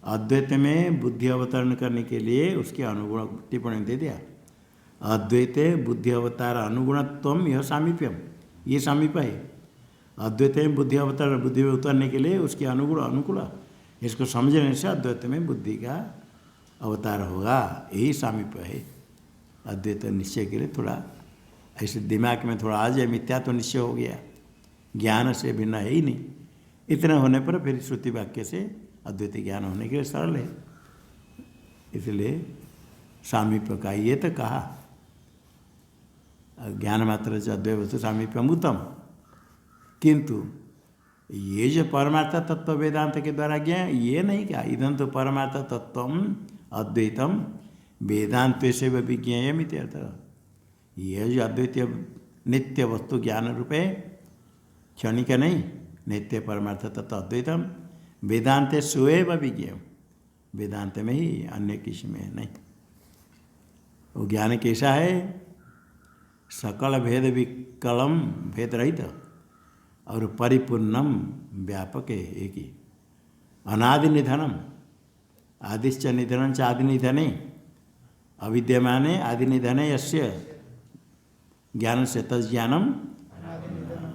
S1: अद्वैत में बुद्धि अवतरण करने के लिए उसके अनुगुण टिप्पणी दे दिया। अद्वैत बुद्धि अवतार अनुगुणत्व यह सामीप्यम ये समीप है। अद्वैत में बुद्धि अवतार बुद्धि में उतरने के लिए उसके अनुगुण अनुकूल इसको समझने से अद्वैत में बुद्धि का अवतार होगा यही सामीप्य है। अद्वैत निश्चय के लिए थोड़ा ऐसे दिमाग में थोड़ा आ जाए मिथ्या तो निश्चय हो गया ज्ञान से भिन्न है ही नहीं। इतना होने पर फिर श्रुति वाक्य से अद्वैत ज्ञान होने के लिए सरल है। इसलिए सामीप्य का ये तो कहा ज्ञान मात्र से अद्वैत वस्तु सामीप्यम उत्तम। किंतु ये जो परमार्थ तत्व वेदांत के द्वारा ज्ञान, ये नहीं क्या इदं तो परमार्थ तत्व अद्वैतम वेदांत से विज्ञेयम इत्यर्थ। ये जो अद्वैतीय नित्य वस्तु ज्ञान रूप है, क्षणिक नहीं, नित्य परमार्थ तत्व अद्वैतम वेदांत स्वयं विज्ञेय, वेदांत में ही, अन्य किसी में नहीं। वो ज्ञान कैसा है? सकल भेद विकलम, भेद रहित और परिपूर्णम, व्यापक है, एक ही। अनादि निधनम, आदिश्च निधन च आदि निधने, अविद्यमाने आदि निधने यस्य ज्ञान से तज्ज्ञानम,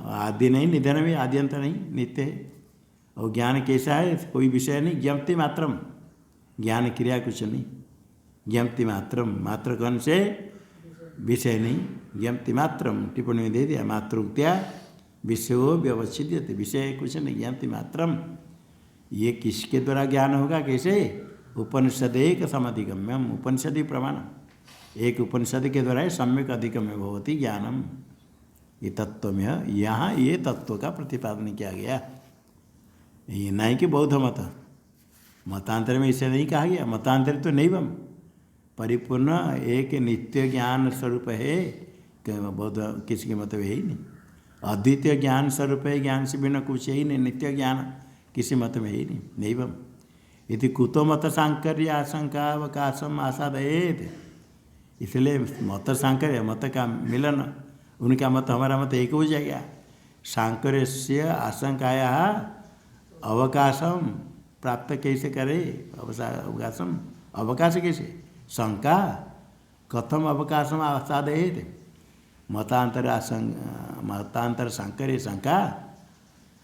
S1: आदि नहीं, निधन भी, आद्यंत नहीं, नित्य है। और ज्ञान कैसा है? कोई विषय नहीं, ज्ञप्ति मात्रम, ज्ञान क्रिया कुछ नहीं, ज्ञप्ति मात्रम, मात्र कौन से विषय नहीं, ज्ञप्ति मात्रम, टिप्पणी में दे दिया, मातृक्त्या विषयो व्यवच्छिद्यते, विषय कुछ नहीं, ज्ञप्ति मात्रम। ये किसके द्वारा ज्ञान होगा? कैसे? उपनिषद एक समधिगम्यम, उपनिषदि प्रमाण, एक उपनिषद के द्वारा सम्यक अधिगम्य भवति ज्ञानम। ये तत्व में यहाँ ये तत्व का प्रतिपादन किया गया। ये नहीं कि बौद्ध मतांतर में इसे नहीं कहा गया, मतांतर तो नहीं बम, परिपूर्ण एक नित्य ज्ञान स्वरूप है, बौद्ध किसी के मत है ही नहीं। अद्वितीय ज्ञान स्वरूप है, ज्ञान से बिना कुछ है ही नहीं, नित्य ज्ञान किसी मत में ही नहीं, नहीं बम। यदि कुतो मत सांकर्य आशंका अवकाशम आसादयेत, इसलिए मत सांकर्य, मत का मिलन, उनका मत हमारा मत एक हो जाएगा। सांकर्य से आशंकाया अवकाशम प्राप्त कैसे करे? अवकाशम, अवकाश कैसे? शंका कथम अवकाशम आसादयेत, मतांतर सांकर्य शंका,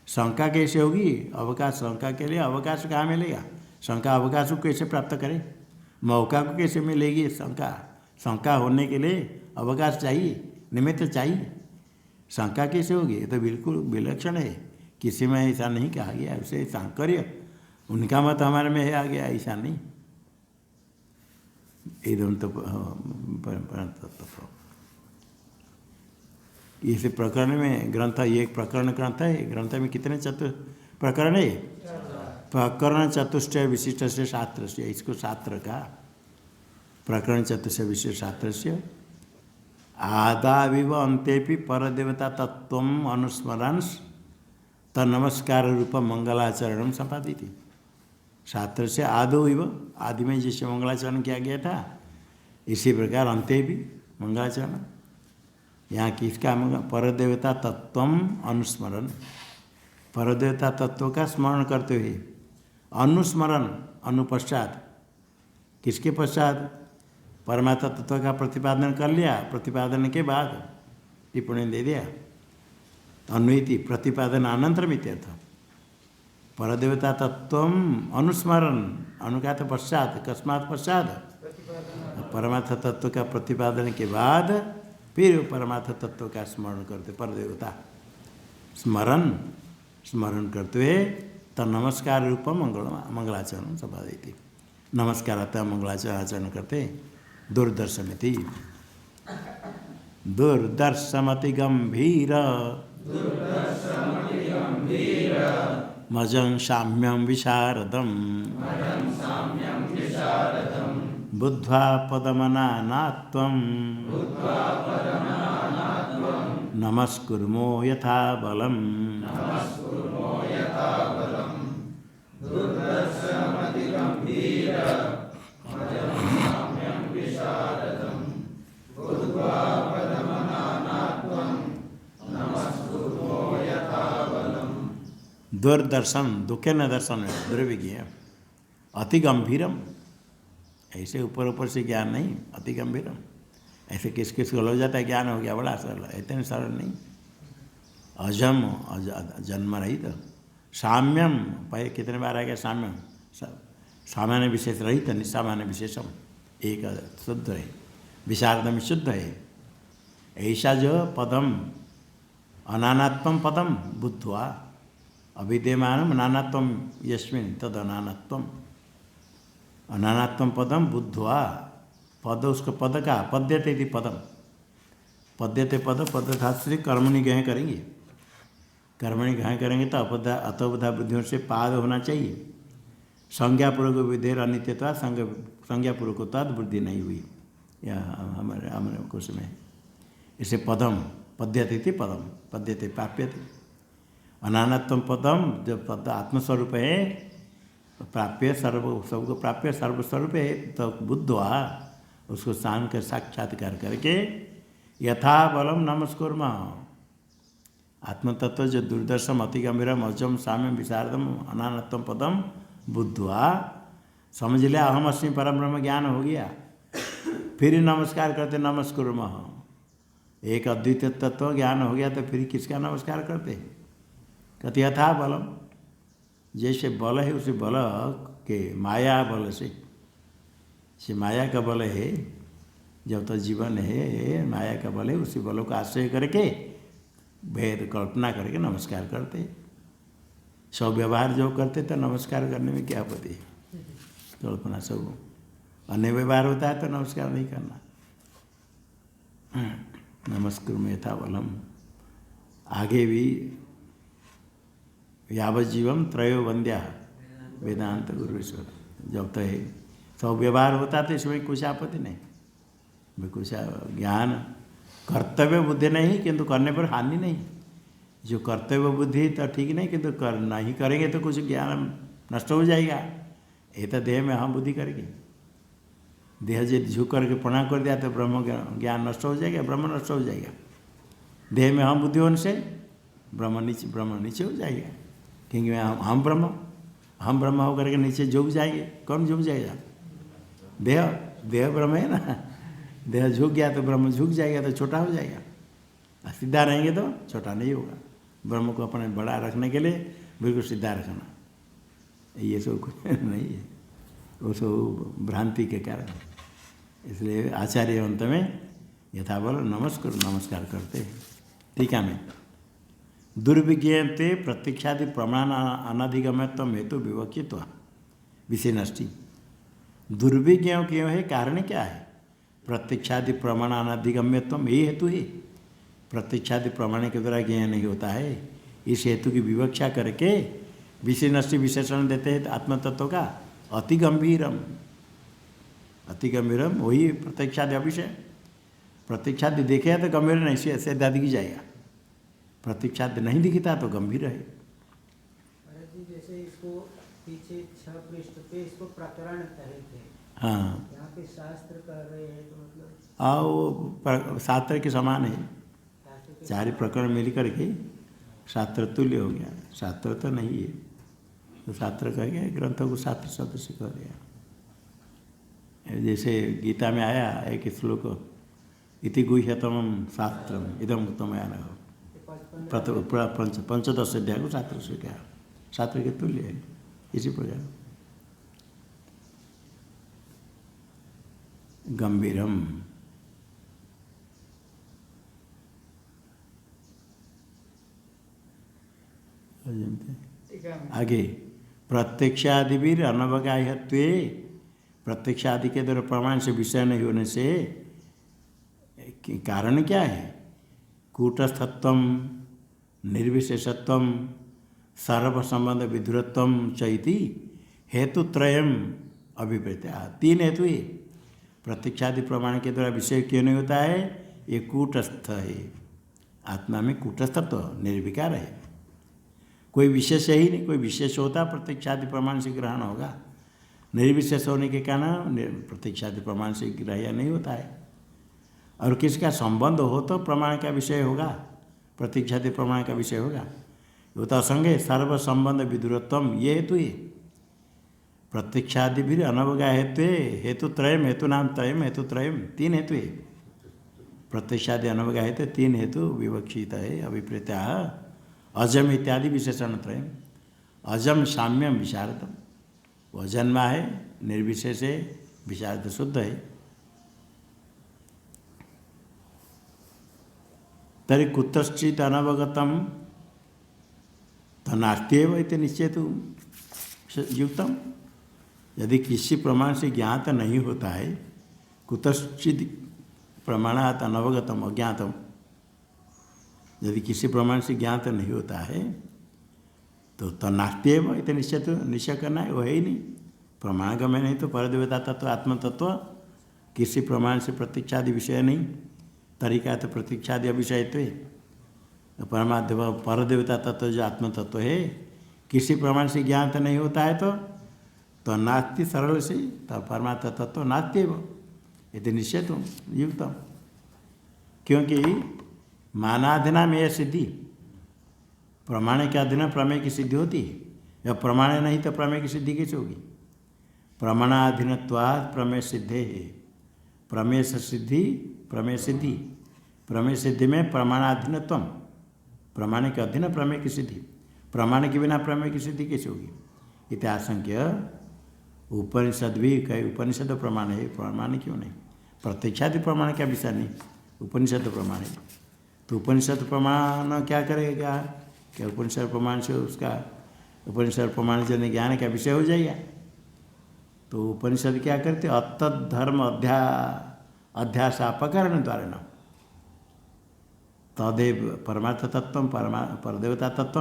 S1: शंका कैसे होगी? अवकाश, शंका के लिए अवकाश कहाँ मिलेगा? शंका अवकाश को कैसे प्राप्त करे? मौका को कैसे मिलेगी? शंका, शंका होने के लिए अवकाश चाहिए, निमित्त चाहिए, शंका कैसे होगी? ये तो बिल्कुल विलक्षण है, किसी में ऐसा नहीं कहा गया। उसे सांकर्य, उनका मत हमारे में है आ गया, ऐसा नहीं। एकदम तो इस प्रकरण में ग्रंथ, ये एक प्रकरण ग्रंथ है। ग्रंथ में कितने प्रकरण है? प्रकरण चतुष्ट विशिष्ट से शास्त्र से, इसको शास्त्र का प्रकरण चतुष्ट विशिष्ट शास्त्र से आदाविव अंतेपि परदेवता तत्व अनुस्मरण तन्नमस्कार रूप मंगलाचरण संपादित। शास्त्र से आदो इव, आदि में जैसे मंगलाचरण किया गया था, इसी प्रकार अंत्य भी मंगलाचरण। यहाँ किसका परदेवता तत्व अनुस्मरण, परदेवता तत्व का स्मरण करते हुए, अनुस्मरण, अनुपश्चात, किसके पश्चात? परमात्मा तत्व का प्रतिपादन कर लिया, प्रतिपादन के बाद टिप्पणी दे दिया, अन्वयति प्रतिपादन अनंतरम इत्यर्थ। परदेवता तत्व अनुस्मरण, अनुकात पश्चात, अकस्मात पश्चात, परमात्मा तत्व का प्रतिपादन के बाद फिर परमात्मा तत्व का स्मरण करते, परदेवता स्मरण, स्मरण करते हुए तब नमस्कार रूप मंगलाचरण संपादित। नमस्कार आता मंगलाचरण करते, दुर्दर्शमिति, दुर्दर्शमति गंभीर मजं साम्यं विशारदं बुद्ध्वा पदमनानात्वं नमस्कुर्मो यथा बलम्। दुर्दर्शन, दुखे न दर्शन है, दुर्विज्ञ, अति गंभीरम, ऐसे ऊपर ऊपर से ज्ञान नहीं, अति गंभीरम, ऐसे किस किस को हो जाता है ज्ञान हो गया, बड़ा सरल, इतने सरल नहीं। अजम, जन्म रहित, साम्यम, पहले कितने बार आएगा साम्यम, सामान्य विशेष रहित, निसामान्य विशेषम, एक शुद्ध है, विशारदम शुद्ध है। ऐसा जो पदम, अनानात्मम पदम बुद्ध्वा, अविद्यमान नानात्वम यस्मिन् तद अनानात्वम, अनानात्वम पदम बुद्ध्वा, पद उसको पद का, पद्यते यदि पदम, पद्यते पद, पद धातु से कर्मणि गए करेंगे, कर्मणि घाय करेंगे तो अतोबधा बुद्धियों से पाद होना चाहिए। संज्ञापूर्वक विधेयर अनित्यता संज्ञापूर्वकता बुद्धि नहीं हुई, यह हमारे कोश में। इसे पदम पद्यते थी, पदम पद्यते प्राप्यते। अनानत्व पदम जब पद आत्मस्वरूप है, प्राप्य सर्व सबको प्राप्य सर्वस्वरूप है, तो बुद्धवा उसको शान कर साक्षात्कार करके यथा बलम नमस्कुर्म। आत्मतत्व जो दुर्दर्शम अति गंभीरम अजम साम्यम विशारदम अनानत्व पदम बुद्धवा समझ लिया, अहम अस्मि परम ब्रह्म ज्ञान हो गया, फिर नमस्कार करते नमस्कुर्म। एक अद्वितीय तत्व ज्ञान हो गया तो फिर किसका नमस्कार करते? कहते यथा बलम, जैसे बल है उसी बल के माया बल से माया का बल है, जब तक जीवन है माया का बल है, उसी बलों का आश्रय करके भेद कल्पना करके नमस्कार करते। सब व्यवहार जो करते तो नमस्कार करने में क्या आपत्ति है? कल्पना सब अन्य व्यवहार होता है तो नमस्कार नहीं करना। नमस्कार में यथा बलम। आगे भी यावत जीवम त्रयो वंद्या वेदांत गुरुश्वर, जब तक है सब व्यवहार होता तो इसमें कुछ आपत्ति नहीं। कुछ ज्ञान कर्तव्य बुद्धि नहीं, किंतु करने पर हानि नहीं। जो कर्तव्य बुद्धि तो ठीक नहीं, किंतु कर नहीं करेंगे तो कुछ ज्ञान नष्ट हो जाएगा। ये तो देह में हम बुद्धि करेंगे, देह यदि झुक करके प्रणाम कर दिया तो ब्रह्म ज्ञान नष्ट हो जाएगा, ब्रह्म नष्ट हो जाएगा। देह में हम बुद्धि होने से ब्रह्म नीचे हो जाएगा, क्योंकि हम ब्रह्म होकर के नीचे झुक जाएंगे। कौन झुक जाएगा? देह ब्रह्म है ना। देह झुक गया तो ब्रह्म झुक जाएगा, तो छोटा हो जाएगा। सीधा रहेंगे तो छोटा नहीं होगा। ब्रह्म को अपने बड़ा रखने के लिए बिल्कुल सीधा रखना, ये सब कुछ नहीं है, वो सब भ्रांति के कारण। इसलिए आचार्य अंत में यथाबल नमस्कार करते हैं। टीका में दुर्विज्ञते प्रत्यक्षादि प्रमाण अनधिगम्यत्व हेतु विवक्षित विषय नष्टि। दुर्विज्ञ क्यों है? कारण क्या है? प्रत्यक्षादि प्रमाण अनधिगम्यत्व यही हेतु है। प्रत्यक्षादि प्रमाण के द्वारा ज्ञान नहीं होता है, इस हेतु की विवक्षा करके विषय नष्टि विशेषण देते हैं आत्मतत्व का। अति गंभीरम वही प्रत्यक्षादि अविषय। प्रत्यक्षादि देखे तो गंभीर नहीं से दिख जाएगा, प्रत्यक्षादि नहीं दिखता तो गंभीर है।
S2: जैसे इसको पीछे 6 पृष्ठ पे इसको प्रकरण कहे थे,
S1: हाँ
S2: यहाँ पे शास्त्र कह रहे हैं, तो मतलब
S1: हाँ वो शास्त्र के समान है। चार प्रकरण मिल करके शास्त्र तुल्य हो गया। शास्त्र तो नहीं है, तो शास्त्र कह गया, ग्रंथों को शास्त्र शब्द से कह दिया। जैसे गीता में आया एक श्लोक, इति गुह्यतमं शास्त्रम इदम तमया न पंचदश अध्याय को शास्त्र से क्या, शास्त्र के तुल्य है। इसी प्रकार गंभीरम। आगे प्रत्यक्षादिवीर अनवगाह्यत्वे, प्रत्यक्षादि के द्वारा प्रमाण से विषय नहीं होने से कारण क्या है? कूटस्थत्वम निर्विशेषत्वम सर्व संबंध विधुरत्वम चैति हेतुत्रयम अभिप्रेत। 3 हेतु है। प्रत्यक्षादि प्रमाण के द्वारा विषय क्यों नहीं होता है? ये कूटस्थ है। आत्मा में कूटस्थत्व निर्विकार है, कोई विशेष ही नहीं। कोई विशेष होता प्रत्यक्षादि प्रमाण से ग्रहण होगा, निर्विशेष होने के कारण प्रत्यक्षादि प्रमाण से ग्रह्य नहीं होता है। और किसका संबंध हो तो प्रमाण का विषय होगा, प्रत्यक्षादि प्रमाण का विषय होगा। वो तो असंग है, सर्व संबंध विदुरत्वम ये हेतु है। प्रत्यक्षादि भी अनवगा हेतुत्रयम, हेतु नाम त्रयम हेतुत्रयम, 3 हेतु है। प्रत्यक्षादि अनवगा हेतु 3 हेतु विवक्षित है। अभिप्रेत्या अजम इत्यादि विशेषण त्रयम। अजम साम्यम विशारदम, वो अजन्मा है, निर्विशेष है, विशारद शुद्ध है। तरी कुतश्चित अनवगतम तो नास्त्येव इति निश्चेतु युक्तम। यदि किसी प्रमाण से ज्ञात नहीं होता है, कुतश्चित प्रमाणात अनवगतम अज्ञातम, यदि किसी प्रमाण से ज्ञात नहीं होता है तो नास्त्येव इतने निश्चय करना है, वो है ही नहीं। प्रमाणगम्य नहीं तो परदेवता तत्व आत्म तत्व किसी प्रमाण से प्रतीक्षादि विषय नहीं। तरीका तो प्रतीक्षादि विषय तो परमात्मा परदेवता तत्व जो आत्म तत्व है किसी प्रमाण से ज्ञात नहीं होता है तो नास्ति सरल से तो परमात्मा तत्व नास्त्येव इतने निश्चय युक्तम। क्योंकि मानाधीना में यह सिद्धि प्रमाण के अधीन प्रमेय की सिद्धि होती है। जब प्रमाण नहीं तो प्रमेय की सिद्धि कैसे होगी? प्रमाणाधीनत्वात् प्रमेय सिद्धे है। प्रमेय से सिद्धि प्रमेय सिद्धि, प्रमेय सिद्धि में प्रमाणाधीनत्व, प्रमाण के अधीन प्रमेय की सिद्धि। प्रमाण के बिना प्रमेय की सिद्धि कैसे होगी? इत्याशंक्य उपनिषद भी कई उपनिषद प्रमाण है, प्रमाण क्यों नहीं? प्रत्यक्षादि प्रमाण का विषय नहीं, उपनिषद प्रमाण है। तो उपनिषद प्रमाण क्या करेगा? क्या उपनिषद प्रमाण से उसका उपनिषद प्रमाण जन ज्ञान का विषय हो जाएगा? तो उपनिषद क्या करते? अतद्धर्म अध्यासापकरण द्वारा न तदेव परमार्थ तत्व परदेवता तत्व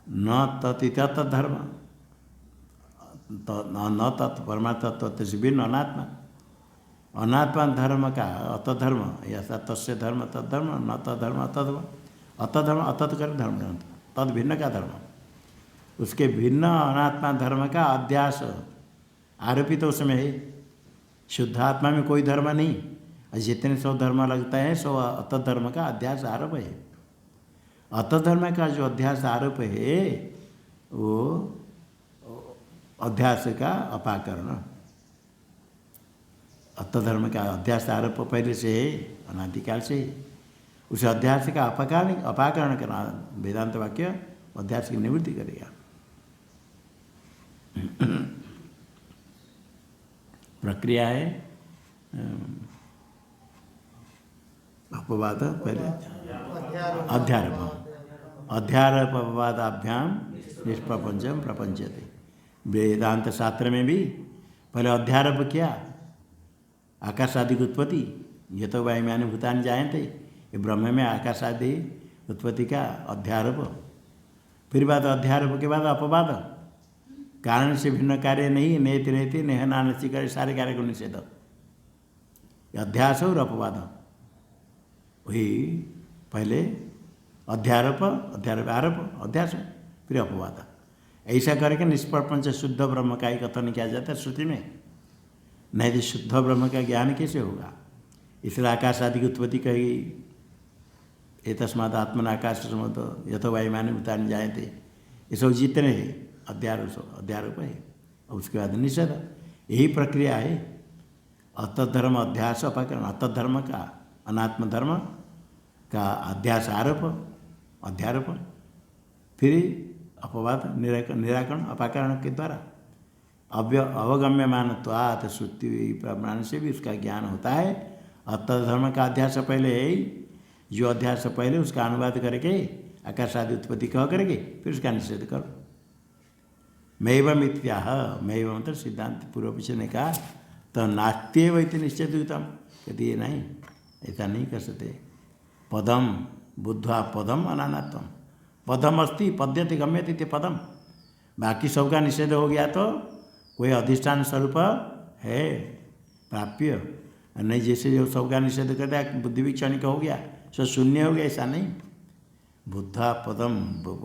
S1: न तत्धर्म न तत् परमार्थ तत्व से भिन्न अनात्मा। अनात्मा धर्म का अतधर्म या तस्य धर्म तद्धर्म न तद्धर्म अतधर्म अतधर्म अतत् कर धर्म तद भिन्न का धर्म, उसके भिन्न अनात्मा धर्म का अध्यास आरोपित तो उसमें है। शुद्ध आत्मा में कोई धर्म नहीं, जितने सौ धर्म लगता है सो अतधर्म का अध्यास आरोप है। अतधर्म का जो अध्यास आरोप है वो अध्यास का अपाकरण, अतधर्म का अध्यास आरोप पहले से है, अनादिकाल से। उस अध्यास का अपाकरण करना वेदांत वाक्य अध्यास की निवृत्ति करेगा। प्रक्रिया है अपवाद पहले अध्यारोप अपवादाभ्याम निष्प्रपंचम प्रपंचते। वेदांत शास्त्र में भी पहले अध्यारोप किया, आकाश आदि की उत्पत्ति, ये तो वायुमानी भूतानि जायन्ते, ये ब्रह्म में आकाश आदि उत्पत्ति का अध्यारोप। फिर बाद अध्यारोप के बाद अपवाद, कारण से भिन्न कार्य नहीं, नेति नेति नेह नानसी करे सारे कार्य को निषेध। अध्यास और अपवाद वही पहले अध्यारोप अध्यारोप आरोप अध्यास फिर अपवाद, ऐसा करके निष्प्रपंच शुद्ध ब्रह्म का ही कथन किया जाता है श्रुति में। नहीं तो शुद्ध ब्रह्म का ज्ञान कैसे होगा? इसलिए आकाश आदि की उत्पत्ति कही, ये तस्मात् आत्मन आकाश समत यथो वायुमानी भूतानि जायन्ते, ये सब जितने हैं अध्यारोप है। और उसके बाद निषेध, यही प्रक्रिया है। अतधर्म अध्यास अपाकरण, अतधर्म का अनात्म धर्म का अध्यास आरोप अध्यारोप, फिर अपवाद निराकरण अपाकरण के द्वारा अवगम्यमानत्वात् श्रुति प्रमाण से भी उसका ज्ञान होता है। अतधर्म का अध्यास पहले है, जो अध्यास पहले उसका अनुवाद करके आकाश आदि उत्पत्ति कह करके फिर उसका निषेध करो। मैवम इत्याह, मैवम मतलब सिद्धांत पूर्व पीछे ने कहा तो नास्त्येव इति निश्चययुक्तम, कहते ये नहीं, ऐसा नहीं कर सकते। पदम बुद्ध्वा पदम अनानात्म, पदम अस्ति पद्यते गम्यते ते पदम, बाकी सबका निषेध हो गया तो कोई अधिष्ठान स्वरूप है प्राप्य नहीं। जैसे जो सबका निषेध कर दिया बुद्धि भी क्षणिक हो गया, सब शून्य हो गया, ऐसा नहीं। बुद्धा पदम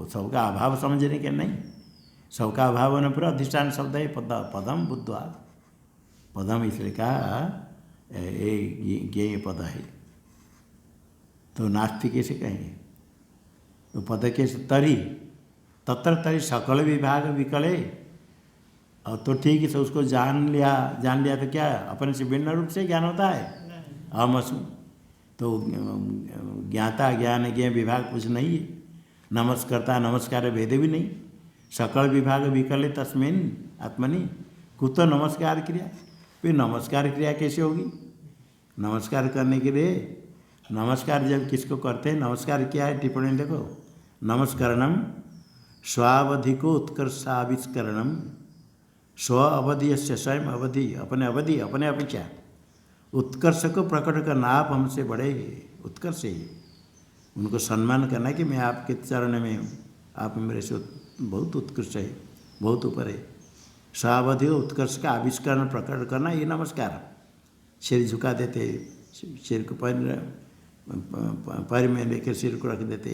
S1: सबका अभाव समझने के नहीं, सबका अभाव होने पर अधिष्ठान शब्द है पदम बुद्धा, पदम इसलिए कहा ये पद है। तो नास्ति कैसे कहेंगे? तो पद कैसे? तरी तत्र तरी सकल विभाग विकले, और तो ठीक है, उसको जान लिया तो क्या अपने से भिन्न रूप से ज्ञान होता है? अहमसु, तो ज्ञाता ज्ञान ज्ञ विभाग कुछ नहीं है। नमस्कर्ता नमस्कार भेद भी नहीं। सकल विभाग विकले तस्मिन आत्मनि कुतो नमस्कार क्रिया, फिर नमस्कार क्रिया कैसे होगी? नमस्कार करने के लिए नमस्कार जब किसको करते हैं? नमस्कार क्या है? टिप्पणी देखो, नमस्करणम स्वावधिको उत्कर्षाविष्करणम, स्व अवधि से स्वयं अवधि अपने अपेक्षा उत्कर्ष को प्रकट करना। आप हमसे बड़े उत्कर्ष है, उनको सम्मान करना कि मैं आपके चरण में हूँ, आप मेरे से बहुत उत्कृष्ट है, बहुत ऊपर है। सावधि उत्कर्ष का आविष्करण प्रकट करना ये नमस्कार। सिर झुका देते, सिर को पैर में लेकर सिर को रख देते,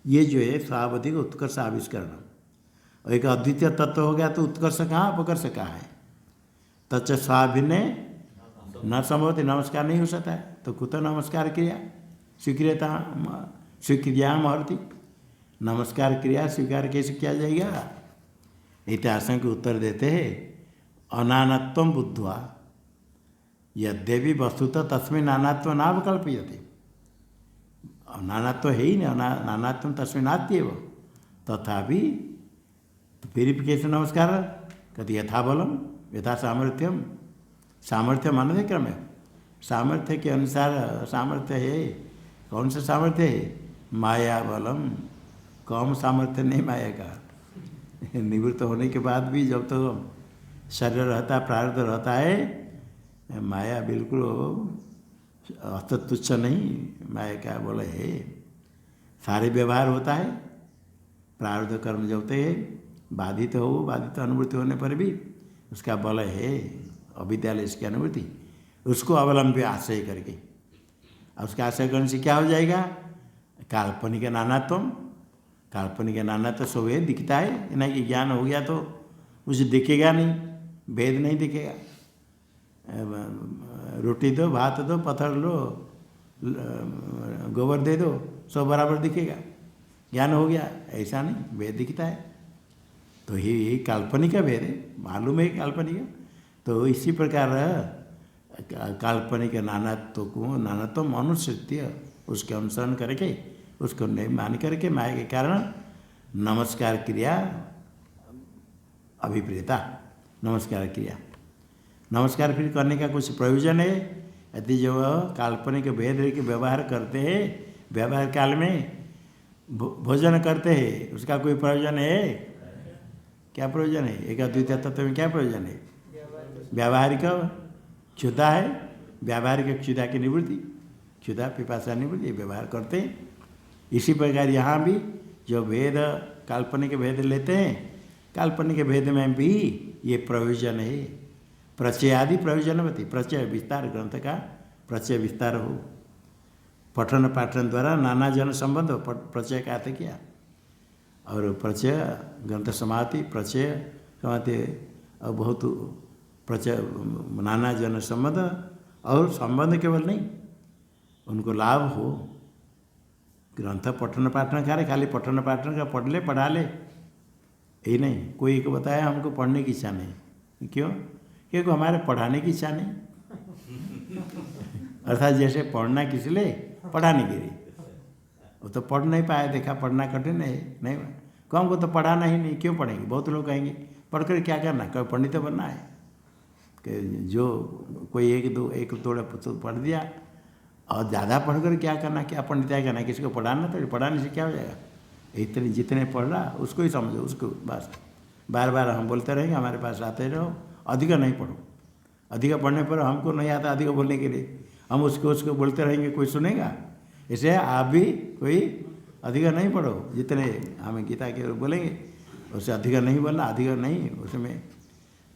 S1: ये जो है स्वावधिक उत्कर्ष आविष्करण। और एक अद्वितीय तत्व हो गया तो उत्कर्ष कहाँ अपकर्ष कहाँ है। तच्च स्वाभिनय न संभवती, नमस्कार नहीं हो सकता है। तो कुत नमस्कार क्रिया स्वीक्रिया महर्ति, नमस्कार क्रिया स्वीकार कैसे किया जाएगा। इतिहास के उत्तर देते हैं अनानत्व बुद्ध्वा यद्यपि वस्तुतः तस्मिन् नानात्व नावकल्प्यते। नानात्व है ही नहीं, नानात्व तस्मिन् नास्त्येव, तथापि फिर भी कैसे नमस्कार कहते यथा बलम यथा सामर्थ्यम। सामर्थ्य मानव क्रम है, सामर्थ्य के अनुसार सामर्थ्य है। कौन सा सामर्थ्य है? माया बलम। कम सामर्थ्य नहीं माया का। निवृत्त होने के बाद भी जब तो शरीर रहता है, प्रारब्ध रहता है, माया बिल्कुल तुच्छ नहीं। माया का बोल है सारे व्यवहार होता है, प्रारब्ध कर्म जब तक बाधित हो, बाधित अनुभूति होने पर भी उसका बल है अविद्यालय इसकी अनुभूति, उसको अवलंबी आश्रय करके। अब उसका आश्रय करने से क्या हो जाएगा? काल्पनिक नानात्व। काल्पनिक नानात्व सब ये दिखता है, नहीं कि ज्ञान हो गया तो उसे दिखेगा नहीं, भेद नहीं दिखेगा। रोटी दो, भात दो, पत्थर लो, गोबर दे दो, सब बराबर दिखेगा। ज्ञान हो गया ऐसा नहीं, भेद दिखता है। तो ये काल्पनिक भेद है, मालूम है काल्पनिक। तो इसी प्रकार काल्पनिक नानात्व को नानात्व अनुसृत्य उसके अनुसरण करके उसको नहीं मान करके माया के कारण नमस्कार क्रिया अभिप्रेता। नमस्कार क्रिया, नमस्कार फिर करने का कुछ प्रयोजन है? यदि जो काल्पनिक भेद के व्यवहार करते हैं, व्यवहार काल में भोजन करते हैं, उसका कोई प्रयोजन है? क्या प्रयोजन है? एक अद्वितीय तत्व में क्या प्रयोजन है? व्यावहारिक क्षुधा है, व्यावहारिक क्षुधा की निवृत्ति, क्षुधा पिपासा निवृत्ति, व्यवहार करते हैं। इसी प्रकार यहाँ भी जो भेद काल्पनिक भेद लेते हैं, काल्पनिक भेद में भी ये प्रयोजन है। प्रचय आदि प्रयोजनवती, प्रचय विस्तार, ग्रंथ का प्रचय विस्तार हो, पठन पाठन द्वारा नाना जन संबंध प्रचय का अर्थ किया। और प्रचय ग्रंथ समाधि, प्रचय समाधि और बहुत प्रचय नाना जन संबंध, और संबंध केवल नहीं उनको लाभ हो। ग्रंथ पठन पाठन करे, खाली पठन पाठन का पढ़ ले पढ़ा ले यही नहीं। कोई को बताया हमको पढ़ने की इच्छा नहीं, क्यों? क्योंकि हमारे पढ़ाने की इच्छा नहीं। अर्थात जैसे पढ़ना किस लिए? पढ़ाने के लिए। वो तो पढ़ नहीं पाया, देखा पढ़ना कठिन है, नहीं को हमको तो पढ़ाना ही नहीं, क्यों पढ़ेंगे? बहुत लोग कहेंगे पढ़कर क्या करना, कभी पंडित बनना है कि जो कोई एक दो पुस्तक पढ़ दिया और ज़्यादा पढ़कर क्या करना, क्या पंडिताई करना, किसी को पढ़ाना? तो पढ़ाने से क्या हो जाएगा? इतने जितने पढ़ रहा उसको ही समझो, उसको बस बार बार हम बोलते रहेंगे, हमारे पास आते रहो, अधिक नहीं पढ़ो। अधिक पढ़ने पर हमको नहीं आता अधिक बोलने के लिए, हम उसको बोलते रहेंगे, कोई सुनेगा? इसलिए आप भी कोई अधिक नहीं पढ़ो, जितने हमें गीता के बोलेंगे उससे अधिक नहीं बोलना, अधिक नहीं, उसमें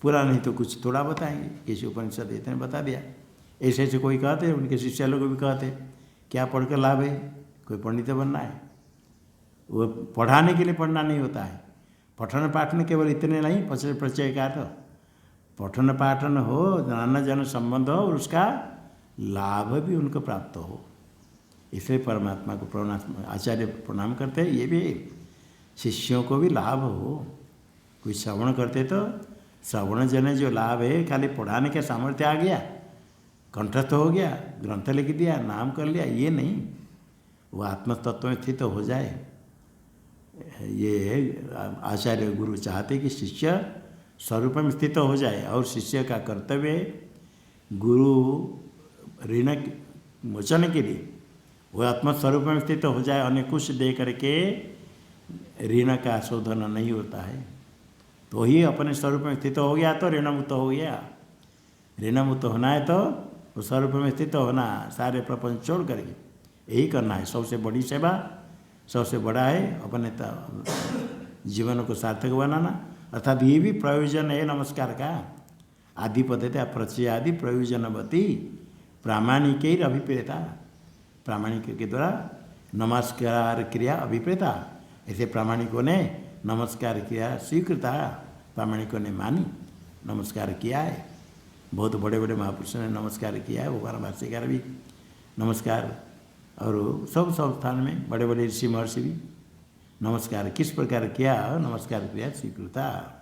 S1: पूरा नहीं तो कुछ थोड़ा बताएंगे। किसी उपनिषद इतने बता दिया, ऐसे ऐसे कोई कहते हैं, उनके शिष्य लोग भी कहते हैं क्या पढ़कर लाभ है? कोई पंडित बनना है, वो पढ़ाने के लिए पढ़ना नहीं होता है। पठन पाठन केवल इतने नहीं, प्रचय का तो पठन पाठन हो, नाना जन संबंध हो और उसका लाभ भी उनको प्राप्त हो। इसलिए परमात्मा को प्रणाम, आचार्य प्रणाम करते हैं। ये भी शिष्यों को भी लाभ हो। कोई श्रवण करते तो श्रवण जन जो लाभ है, खाली पढ़ाने का सामर्थ्य आ गया, कंठस्थ हो गया, ग्रंथ लिख दिया, नाम कर लिया, ये नहीं। वो आत्मतत्व में स्थित हो जाए। ये आचार्य गुरु चाहते कि शिष्य स्वरूप में स्थित हो जाए, और शिष्य का कर्तव्य है गुरु ऋण मोचन के लिए वह आत्मस्वरूप में स्थित हो जाए। अन्य कुछ दे करके ऋण का शोधन नहीं होता है। तो ही अपने स्वरूप में स्थित हो गया तो ऋणमुक्त हो गया। ऋणमुक्त होना है तो उस स्वरूप में स्थित होना, सारे प्रपंच छोड़ करके यही करना है। सबसे बड़ी सेवा, सबसे बड़ा है अपने जीवन को सार्थक बनाना। अर्थात ये भी प्रयोजन है नमस्कार का। आदि पद्धति प्रचय आदि प्रयोजनवती प्रामाणिक अभिप्रेता, प्रामाणिक के द्वारा नमस्कार क्रिया अभिप्रेता। ऐसे प्रामाणिकों ने नमस्कार क्रिया स्वीकृता, प्रामाणिकों ने मानी, नमस्कार किया है। बहुत बड़े बड़े महापुरुषों ने नमस्कार किया है, वो हमारा भाष्यकार भी नमस्कार, और सब स्थान में बड़े बड़े ऋषि महर्षि भी नमस्कार किस प्रकार किया, नमस्कार क्रिया स्वीकृता।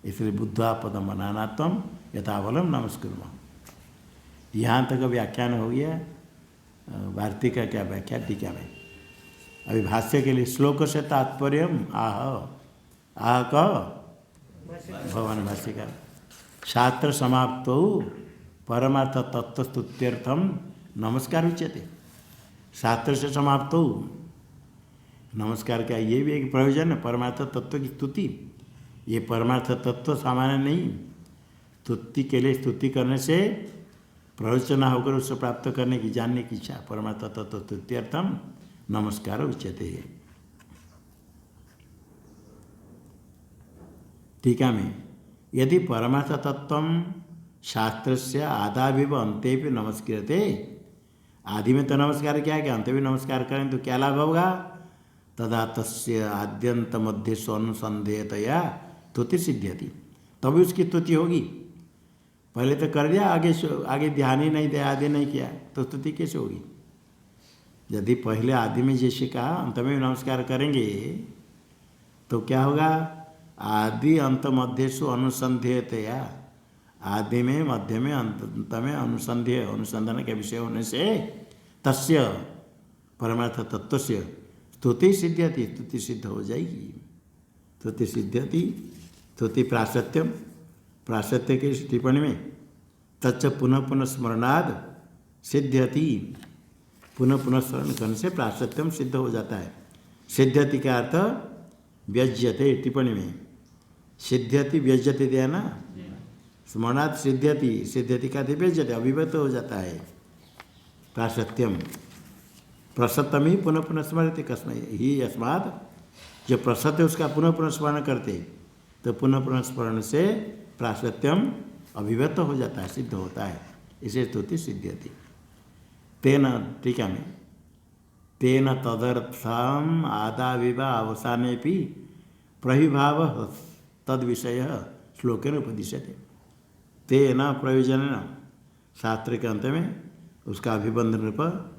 S1: इसलिए बुद्धा पदम अनानात्म यथावलम नमस्कुर्म। यहाँ तक व्याख्यान हो गया। भारती का क्या व्याख्या टीका में। अभी भाष्य के लिए श्लोक से तात्पर्य आह कह भगवान भाष्यकार। शास्त्र समाप्त परमार्थ तत्व स्तुत्यर्थम नमस्कार उच्यते। शास्त्र से समाप्त हो नमस्कार का ये भी एक प्रयोजन है, परमार्थ तत्व की स्तुति। ये परमार्थ तत्व सामान्य नहीं, स्तुति के लिए स्तुति करने से प्रवचना होकर उससे प्राप्त करने की, जानने की इच्छा, परमार्थ तत्व स्तुत्यर्थम नमस्कार उच्यते। टीका में यदि परमार्थ तत्व शास्त्र से आदाविव अंते भी नमस्कृते, आदि में तो नमस्कार किया कि अंत भी नमस्कार करें तो क्या लाभ होगा। तदा तस्य आद्यंत मध्य अनुसंधेयतया स्तुति सिद्ध्यति, तभी उसकी स्तुति होगी। पहले तो कर दिया, आगे ध्यान ही नहीं दिया, आदि नहीं किया तो स्तुति कैसे होगी। यदि पहले आदि में जैसे कहा अंत में नमस्कार करेंगे तो क्या होगा। आदि अंत मध्यसु अनुसंधेयतया, आदि में मध्य में अंत में अनुसंधान के विषय होने से तस्य परमार्थ तत्व से स्तुति सिद्ध्यति, स्तुति सिद्ध हो जाएगी। स्तुति सिद्ध्यति, स्तुति प्राशत्यम, प्राशत्य के टिप्पणी में तच्च पुनः पुनः स्मरणाद सिद्ध्यति, पुनः पुनः स्मरण करने से प्राशत्यम सिद्ध हो जाता है। सिद्ध्यति का अर्थ व्यज्यते, टिप्पणी में सिद्ध्यति व्यज्यते दिया ना, स्मरणात् सिद्ध्यति, सिद्ध्यति का अर्थ व्यज्यते, अभिव्यक्त हो जाता है। प्राशत्यम प्रसतम ही पुनः पुनः स्मरते, कस्मै ही अस्मात्, जो प्रसत है उसका पुनः पुनः स्मरण करते तो पुनः पुनः स्मरण से प्राशत्यम अभिव्यक्त हो जाता है, सिद्ध होता है। इसे स्तुति सिद्ध्यति। तेन, टीका में तेन तदर्थम आदाविवा अवसाने भी प्रहिभाव तद विषय श्लोकेन उपदिश्यते। तेन प्रयोजन, शास्त्र के अंत में उसका अभिबंधन पर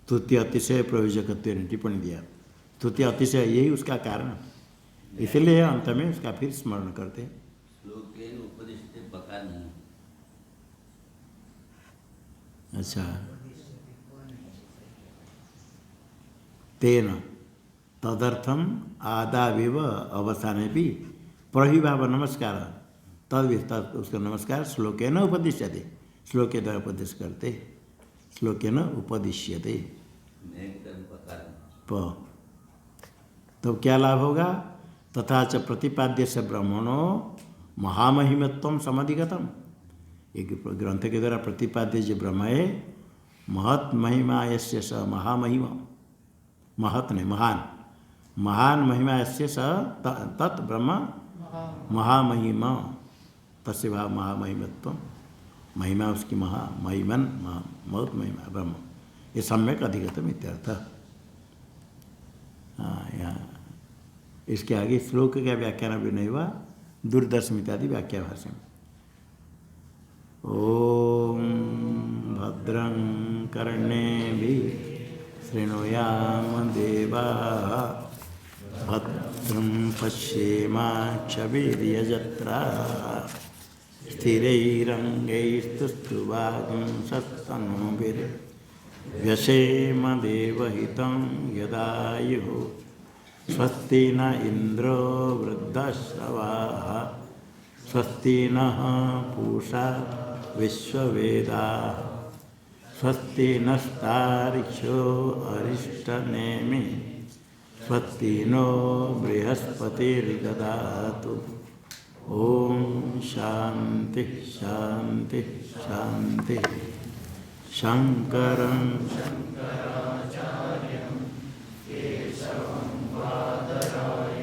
S1: स्तुति अतिशय प्रयोजकत्व ने टिप्पणी दिया। स्तुति अतिशय यही उसका कारण, इसलिए अंत में उसका फिर स्मरण करते हैं।
S3: श्लोकेन उपदिश्यते बका नहीं।
S1: अच्छा, तेन तदर्थम आदाविव अवसाने भी प्रहिभाव नमस्कार, तद उसका नमस्कार श्लोकेन उपदिश्यते, श्लोक के द्वारा उपदेश करते, श्लोकेन उपदिश्यते। तो क्या लाभ होगा। तथा च प्रतिपाद्य से ब्रह्मणो महामहिमत्व समधिगतम, एक ग्रंथ के द्वारा प्रतिपाद्य जो ब्रह्म है महत महिमा यस्य स महामहिमा, महत नहीं महान, महान महिमा यस्य स तत् ब्रह्म महामहिमा, तस्य भाव महामहिमत्व, महिमा उसकी महिमन बहुत महिमा ब्रह्म, ये सम्यक अधिगतम इत्यर्थ। हाँ, यहाँ इसके आगे श्लोक का व्याख्यान अभी नहीं हुआ, दूरदर्शन इत्यादि व्याख्या भाषण। ओम भद्रं कर्णेभिः शृणुयाम देवाः, भद्रं पश्येमाक्षभिर्यजत्राः, स्थिरैरङ्गैस्तुष्ट्वागुंसस्तनूभिर्व्यसेम देवहितं यदायुः। स्वस्ति न इंद्रो वृद्धश्रवाः, स्वस्ति नः पूषा विश्ववेदाः, स्वस्ति नस्तार्क्ष्यो अरिष्टनेमि, स्वस्ति नो बृहस्पतिर्ददातु। ओम शांति शांति शांति। शंकरं
S4: केशवं बादरायणं